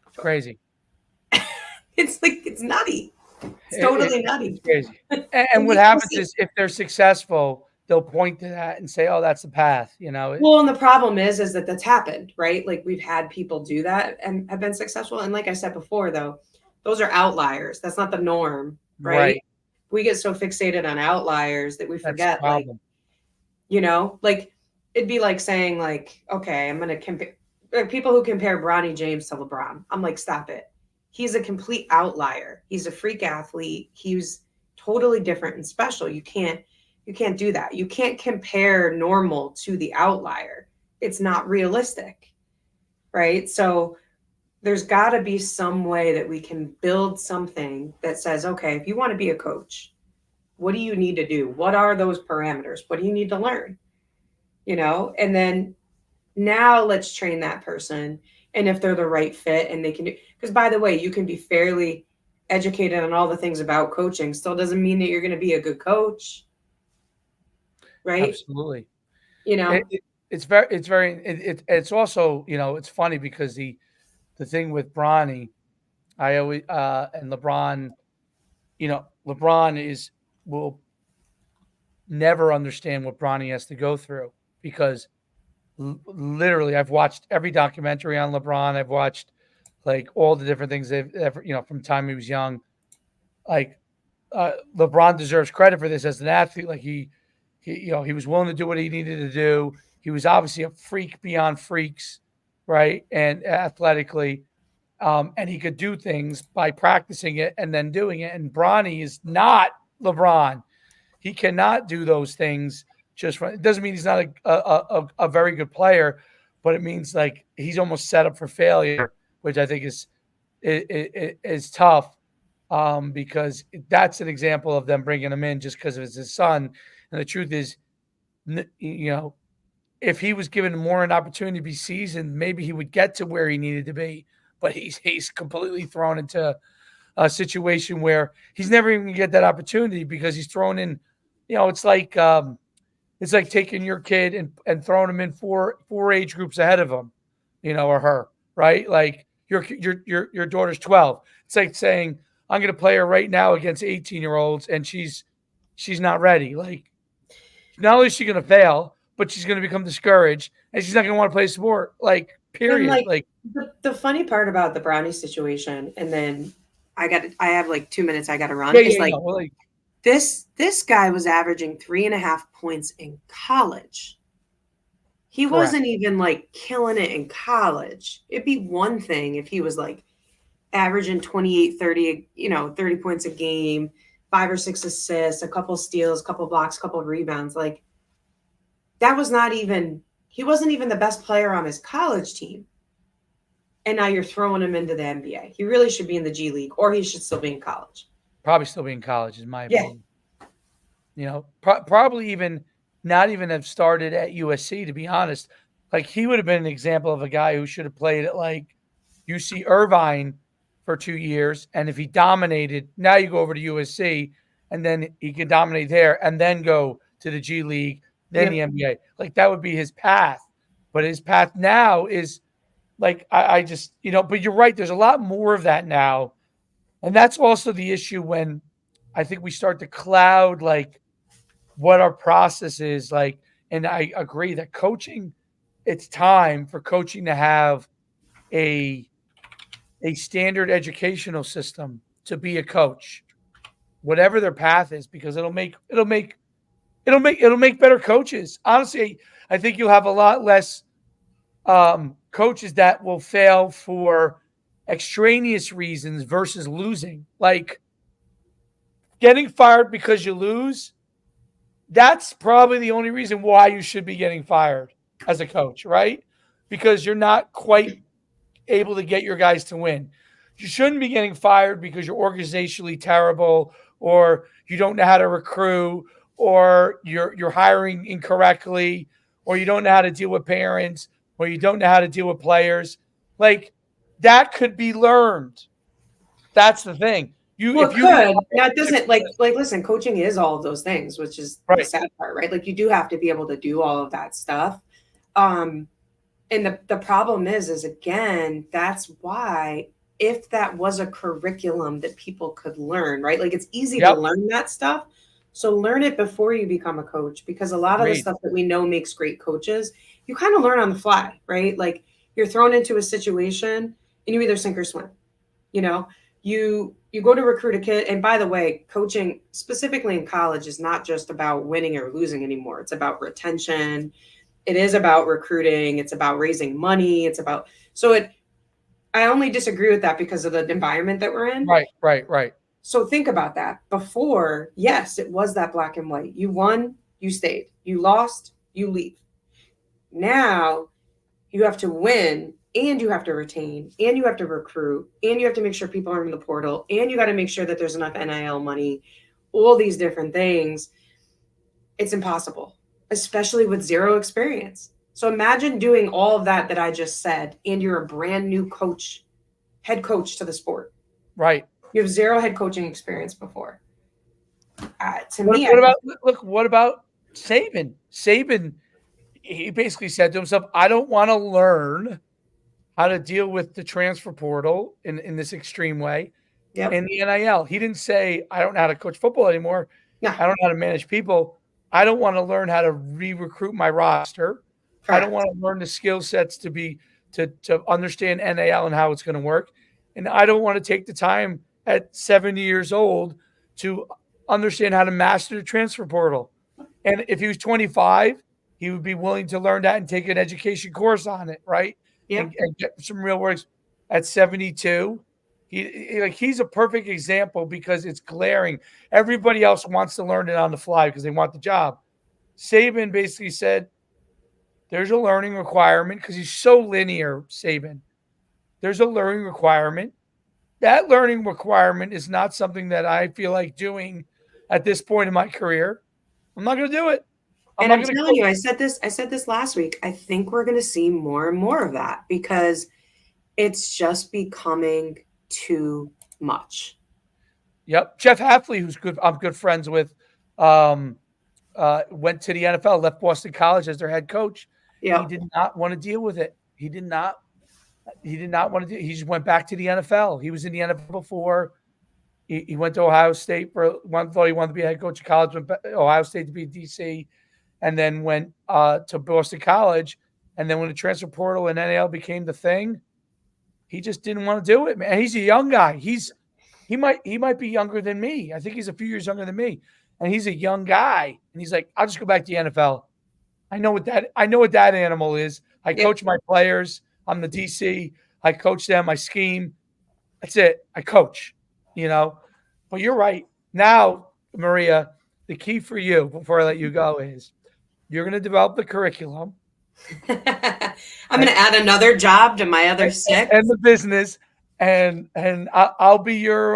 It's crazy. It's like, it's nutty. It's totally It's nutty. crazy. And And what you still happens see, is if they're successful, they'll point to that and say, "Oh, that's the path." well, and the problem is that that's happened, right? Like we've had people do that and have been successful. And like I said before, though, those are outliers. That's not the norm, right? Right. We get so fixated on outliers that we That's the forget, like, problem. like it'd be like saying, like, okay, I'm gonna compare, like, people who compare Bronny James to LeBron. I'm like, stop it. He's a complete outlier. He's a freak athlete. He's totally different and special. You can't do that. You can't compare normal to the outlier. It's not realistic, right? So there's got to be some way that we can build something that says, okay, if you want to be a coach, what do you need to do? What are those parameters? What do you need to learn? And then now let's train that person. And if they're the right fit and they can do, because by the way, you can be fairly educated on all the things about coaching, still doesn't mean that you're going to be a good coach, right? Absolutely. You It, know, it, it's also, it's funny because the thing with Bronny, I always and LeBron, LeBron will never understand what Bronny has to go through because literally I've watched every documentary on LeBron. I've watched like all the different things they've ever, from the time he was young. Like LeBron deserves credit for this as an athlete. Like he was willing to do what he needed to do. He was obviously a freak beyond freaks, right? And athletically, and he could do things by practicing it and then doing it. And Bronny is not LeBron. He cannot do those things. It doesn't mean he's not a very good player, but it means like he's almost set up for failure, which I think is tough, because that's an example of them bringing him in just because it's his son. And the truth is, if he was given more an opportunity to be seasoned, maybe he would get to where he needed to be. But he's completely thrown into a situation where he's never even gonna get that opportunity because he's thrown in. It's like taking your kid and throwing him in four age groups ahead of him, or her, right? Like your daughter's 12. It's like saying I'm going to play her right now against 18-year-olds and she's not ready. Like not only is she going to fail, but she's going to become discouraged and she's not going to want to play sport. Like And period. Like the funny part about the Brownie situation, and then I have like 2 minutes I got to run. yeah, is yeah, like no, well, like this guy was averaging 3.5 points in college. He correct. wasn't even like killing it in college. It'd be one thing if he was like averaging 28, 30, 30 points a game, 5 or 6 assists, a couple steals, a couple blocks, a couple rebounds. Like that was not even, he wasn't even the best player on his college team. And now you're throwing him into the NBA. He really should be in the G League, or he should still be in college. Probably still be in college, is my Yeah. opinion. Probably even not even have started at USC, to be honest. Like he would have been an example of a guy who should have played at like UC Irvine for 2 years. And if he dominated, now you go over to USC and then he can dominate there and then go to the G League, then the NBA. Like that would be his path. But his path now is like, I just, but you're right. There's a lot more of that now. And that's also the issue when I think we start to cloud like what our process is like. And I agree that coaching, it's time for coaching to have a standard educational system to be a coach, whatever their path is, because it'll make better coaches. Honestly, I think you'll have a lot less coaches that will fail for extraneous reasons versus losing. Like getting fired because you lose, that's probably the only reason why you should be getting fired as a coach, right? Because you're not quite able to get your guys to win. You shouldn't be getting fired because you're organizationally terrible or you don't know how to recruit or you're hiring incorrectly or you don't know how to deal with parents or you don't know how to deal with players. Like that could be learned. That's the thing. Well, it could. Now it doesn't like listen, coaching is all of those things, which is the sad part, right? Like you do have to be able to do all of that stuff. And the problem is again, that's why if that was a curriculum that people could learn, right? Like it's easy to learn that stuff. So learn it before you become a coach, because a lot of the stuff that we know makes great coaches, you kind of learn on the fly, right? Like you're thrown into a situation and you either sink or swim. You go to recruit a kid. And by the way, coaching specifically in college is not just about winning or losing anymore. It's about retention. It is about recruiting. It's about raising money. I only disagree with that because of the environment that we're in. Right. So think about that. Before, yes, it was that black and white. You won, you stayed. You lost, you leave. Now you have to win and you have to retain and you have to recruit and you have to make sure people are in the portal and you got to make sure that there's enough NIL money, all these different things. It's impossible, especially with zero experience. So imagine doing all of that I just said, and you're a brand new coach, head coach to the sport. Right. You have zero head coaching experience before. What about Saban? Saban, he basically said to himself, I don't want to learn how to deal with the transfer portal in this extreme way Yep. and the NIL. He didn't say, I don't know how to coach football anymore. No. I don't know how to manage people. I don't want to learn how to re-recruit my roster. I don't Correct. want to learn the skill sets to understand NIL and how it's going to work. And I don't want to take the time at 70 years old to understand how to master the transfer portal. And if he was 25, he would be willing to learn that and take an education course on it, right? Yep. And get some real works. At 72, he's a perfect example because it's glaring. Everybody else wants to learn it on the fly because they want the job. Saban basically said there's a learning requirement because he's so linear, Saban. There's a learning requirement. That learning requirement is not something that I feel like doing at this point in my career. I'm not going to do it. I'm And not I'm going to telling you, I said this last week. I think we're going to see more and more of that because it's just becoming too much. Yep. Jeff Hafley, who's good, I'm good friends with, um, went to the NFL, left Boston College as their head coach. He Yep. did not want to deal with it. He did not. He did not want to do. He just went back to the NFL. He was in the NFL before. He went to Ohio State for one. Thought he wanted to be a head coach of college. Went back, Ohio State to be DC, and then went to Boston College. And then when the transfer portal and NAL became the thing, he just didn't want to do it, man. He's a young guy. He might be younger than me. I think he's a few years younger than me, and he's a young guy. And he's like, I'll just go back to the NFL. I know what that animal is. I Yep. coach my players. I'm the DC. I coach them. I scheme. That's it. I coach. You know. But you're right. Now, Maria, the key for you before I let you go is you're going to develop the curriculum I'm going to add another job to my other and, six. and the business, and I'll be your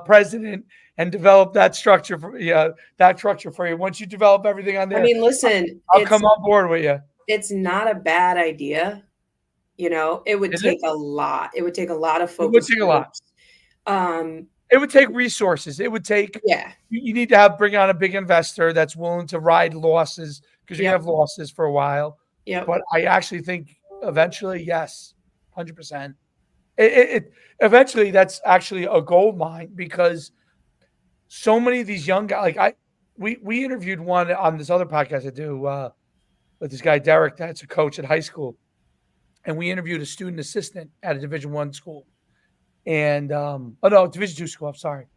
president and develop that structure for you. Once you develop everything on I there, mean, listen, I'll come on board with you. it's not a bad idea. It would Is it? take a lot. It would take a lot of It would focus take a lot. groups. Um, It would take resources. It would take yeah. you need to bring on a big investor that's willing to ride losses because you're gonna Yep. have losses for a while. Yep. But I actually think eventually, yes, 100%. Eventually that's actually a gold mine because so many of these young guys, we interviewed one on this other podcast I do with this guy Derek, that's a coach at high school, and we interviewed a student assistant at a Division I school, and oh no, Division II school. I'm sorry,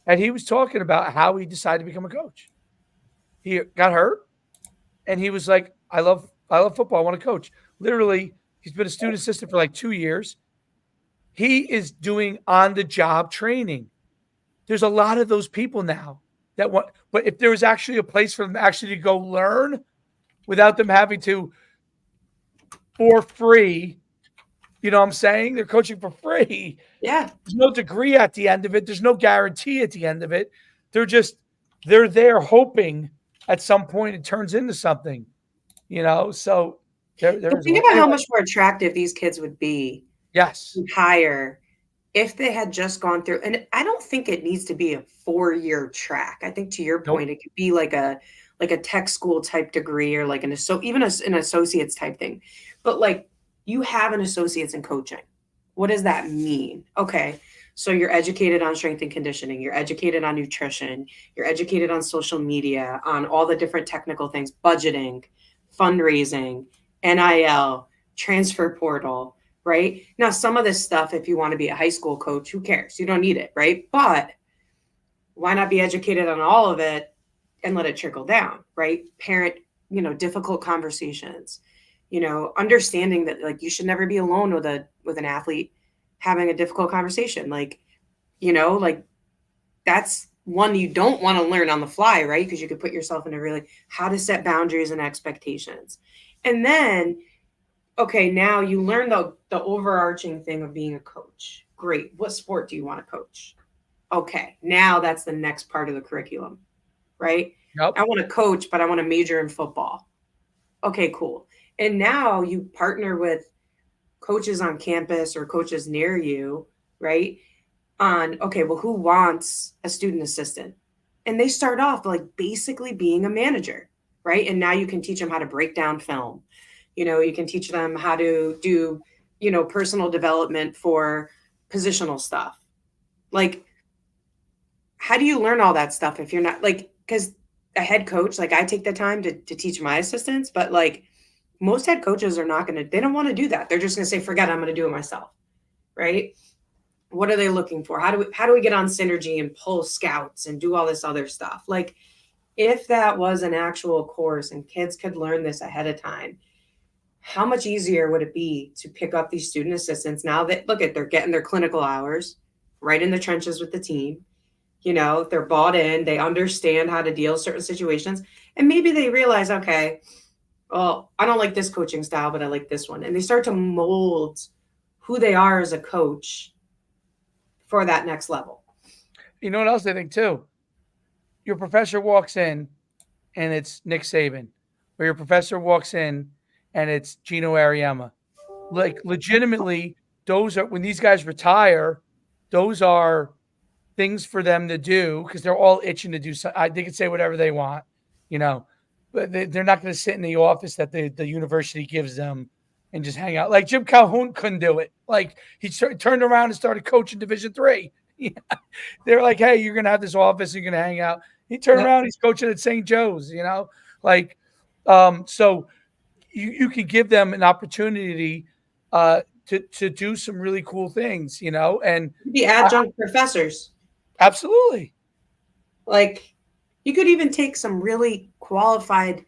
and he was talking about how he decided to become a coach. He got hurt, and he was like, I love football. I want to coach." Literally, he's been a student assistant for like 2 years. He is doing on the job training. There's a lot of those people now that want, but if there was actually a place for them actually to go learn without them having to for free, you know what I'm saying? They're coaching for free. Yeah. There's no degree at the end of it. There's no guarantee at the end of it. They're there hoping at some point it turns into something, So there's a Think way. about how Anyway, much more attractive these kids would be yes. to hire if they had just gone through. And I don't think it needs to be a 4-year track. I think to your Nope. point, it could be like a tech school type degree or like an associate's type thing. But like you have an associate's in coaching. What does that mean? Okay. So you're educated on strength and conditioning, you're educated on nutrition, you're educated on social media, on all the different technical things, budgeting, fundraising, NIL, transfer portal, right? Now, some of this stuff, if you want to be a high school coach, who cares? You don't need it, right? But why not be educated on all of it and let it trickle down, right? Parent, difficult conversations, understanding that like you should never be alone with an athlete having a difficult conversation. Like, like that's one you don't want to learn on the fly, right? Because you could put yourself in a really how to set boundaries and expectations. And then, okay, now you learn the overarching thing of being a coach. Great. What sport do you want to coach? Okay, now that's the next part of the curriculum, right? Yep. I want to coach, but I want to major in football. Okay, cool. And now you partner with coaches on campus or coaches near you, right? On, okay, well, who wants a student assistant? And they start off like basically being a manager, right? And now you can teach them how to break down film. You can teach them how to do personal development for positional stuff. Like, how do you learn all that stuff if you're not like, because a head coach, like I take the time to teach my assistants, but like most head coaches are not going to, they don't want to do that. They're just going to say, forget it, I'm going to do it myself. Right. What are they looking for? How do we get on synergy and pull scouts and do all this other stuff? Like, if that was an actual course and kids could learn this ahead of time, how much easier would it be to pick up these student assistants now that look at they're getting their clinical hours right in the trenches with the team. They're bought in, they understand how to deal with certain situations, and maybe they realize, okay, well, I don't like this coaching style, but I like this one. And they start to mold who they are as a coach for that next level. You know what else I think too? Your professor walks in and it's Nick Saban, or your professor walks in and it's Gino Ariema. Like legitimately, those are when these guys retire, those are things for them to do because they're all itching to do something. They can say whatever they want, you know, but they're not going to sit in the office that the university gives them and just hang out. Like Jim Calhoun couldn't do it. Like he turned around and started coaching Division III. They're like, hey, you're going to have this office. You're going to hang out. He turned Yep. around. He's coaching at St. Joe's, like, so you can give them an opportunity to do some really cool things, and The I, adjunct professors. absolutely. Like, you could even take some really qualified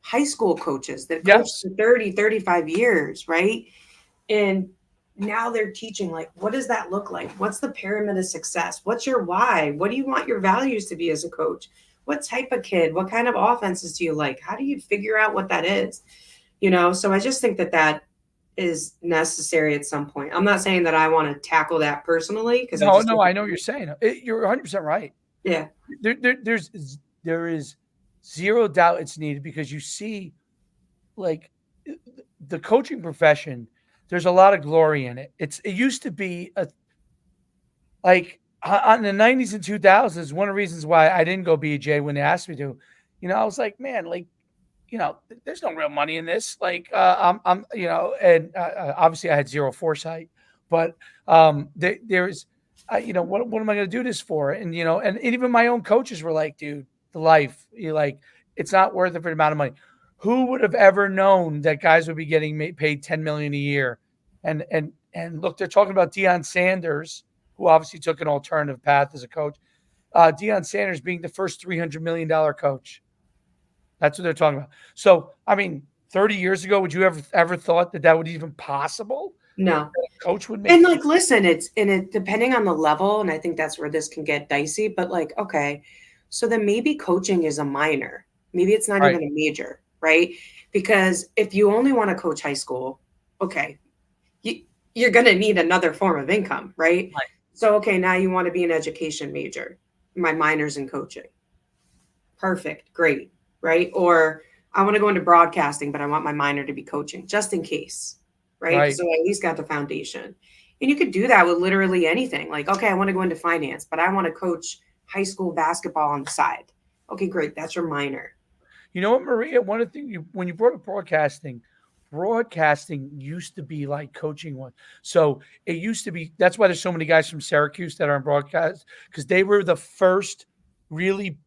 high school coaches that coached Yes. for 30, 35 years, right? And now they're teaching, like, what does that look like? What's the pyramid of success? What's your why? What do you want your values to be as a coach? What type of kid? What kind of offenses do you like? How do you figure out what that is? So I just think that is necessary at some point. I'm not saying that I want to tackle that personally because I No, just no, think, I know what you're saying. You're 100% right. yeah, There is zero doubt it's needed because you see, like, the coaching profession. There's a lot of glory in it. It used to be like in the 90s and 2000s. One of the reasons why I didn't go BJ when they asked me to, I was like, man, like, there's no real money in this. Like, and obviously I had zero foresight, but there's, what am I going to do this for? And and even my own coaches were like, dude, the life, you like, it's not worth it for the amount of money. Who would have ever known that guys would be getting paid 10 million a year? And look, they're talking about Deion Sanders, who obviously took an alternative path as a coach. Deion Sanders being the first $300 million coach. That's what they're talking about. So, I mean, 30 years ago, would you ever thought that would even possible? no. A coach would make And like, listen, it depending on the level, and I think that's where this can get dicey. But like, okay, so then maybe coaching is a minor. Maybe it's not right, even a major, right? Because if you only want to coach high school, okay, you, you're going to need another form of income, right? right, So okay, now you want to be an education major. My minor's in coaching. Perfect, great, right? Or I want to go into broadcasting, but I want my minor to be coaching, just in case, right? right. So I at least got the foundation. And you could do that with literally anything. Like, okay, I want to go into finance, but I want to coach high school basketball on the side. Okay, great. That's your minor. You know what, Maria? One of the things when you brought up broadcasting used to be like coaching one. So it used to be. That's why there's so many guys from Syracuse that are in broadcast because they were the first really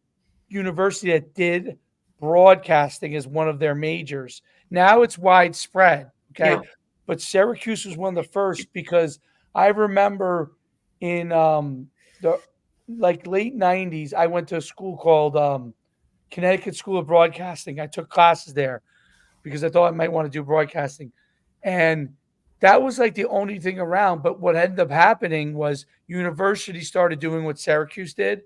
university that did broadcasting as one of their majors. Now it's widespread, okay? Yeah. But Syracuse was one of the first because I remember in the like late 90s, I went to a school called Connecticut School of Broadcasting. I took classes there because I thought I might want to do broadcasting. And that was like the only thing around. But what ended up happening was university started doing what Syracuse did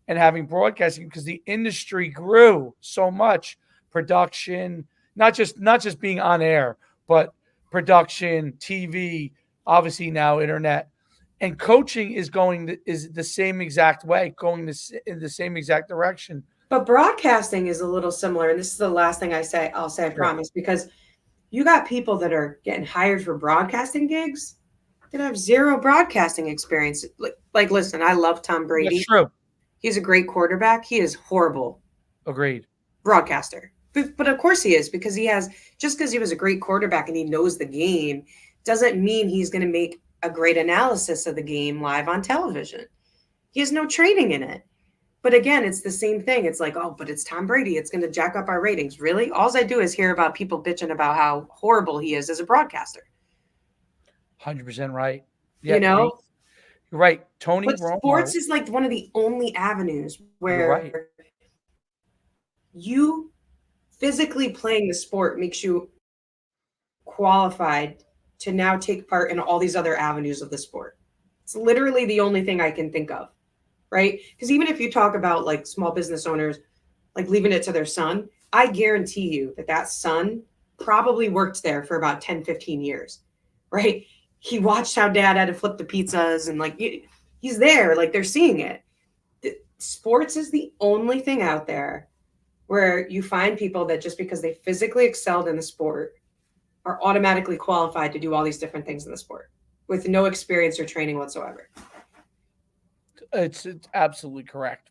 and having broadcasting because the industry grew so much. Production, not just being on air, but production, TV, obviously now internet, and coaching is the same exact way, going in the same exact direction. But broadcasting is a little similar. And this is the last thing I'll say, I Sure, promise, because you got people that are getting hired for broadcasting gigs that have zero broadcasting experience. Like listen, I love Tom that's Brady. true. He's a great quarterback. He is horrible Agreed. broadcaster. But of course he is because he has just because he was a great quarterback and he knows the game doesn't mean he's going to make a great analysis of the game live on television. He has no training in it. But again, it's the same thing. It's like, oh, but it's Tom Brady. It's going to jack up our ratings. Really? All I do is hear about people bitching about how horrible he is as a broadcaster. 100% right. Yeah, you're right. Tony but Romo. Sports is like one of the only avenues where you physically playing the sport makes you qualified to now take part in all these other avenues of the sport. It's literally the only thing I can think of, right? Because even if you talk about like small business owners, like leaving it to their son, I guarantee you that son probably worked there for about 10, 15 years, right? He watched how dad had to flip the pizzas and like he's there, like they're seeing it. Sports is the only thing out there where you find people that just because they physically excelled in the sport are automatically qualified to do all these different things in the sport with no experience or training whatsoever. It's absolutely correct.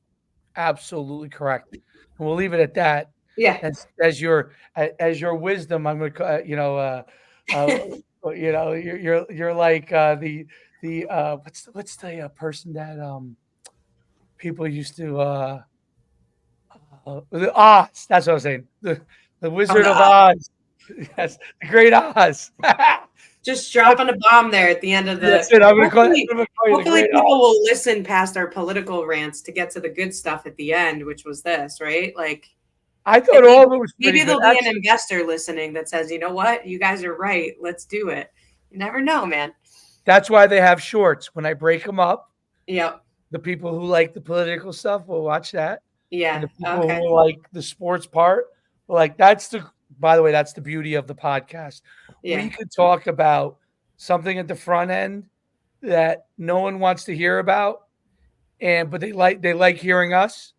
Absolutely correct. And we'll leave it at that. Yeah. As your wisdom, I'm gonna you're like the what's the person that people used to the Oz. That's what I was saying. The Wizard of Oz. Yes, the Great Oz. Just dropping a bomb there at the end of the. That's it. I'm gonna call you Hopefully, people will listen past our political rants to get to the good stuff at the end, which was this, right? Like, I thought all of it was pretty maybe there'll be an investor listening that says, "You know what? You guys are right. Let's do it." You never know, man. That's why they have shorts. When I break them up, yep. The people who like the political stuff will watch that. Yeah. And the people who like the sports part, like by the way, that's the beauty of the podcast. Yeah. We could talk about something at the front end that no one wants to hear about, but they like hearing us.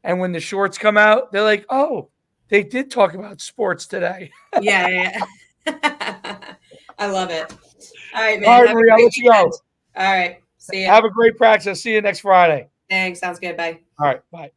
And when the shorts come out, they're like, oh, they did talk about sports today. Yeah. I love it. All right, man. All right, Maria, I'll let you go. All right. See you. Have a great practice. I'll see you next Friday. Thanks. Sounds good. Bye. All right. Bye.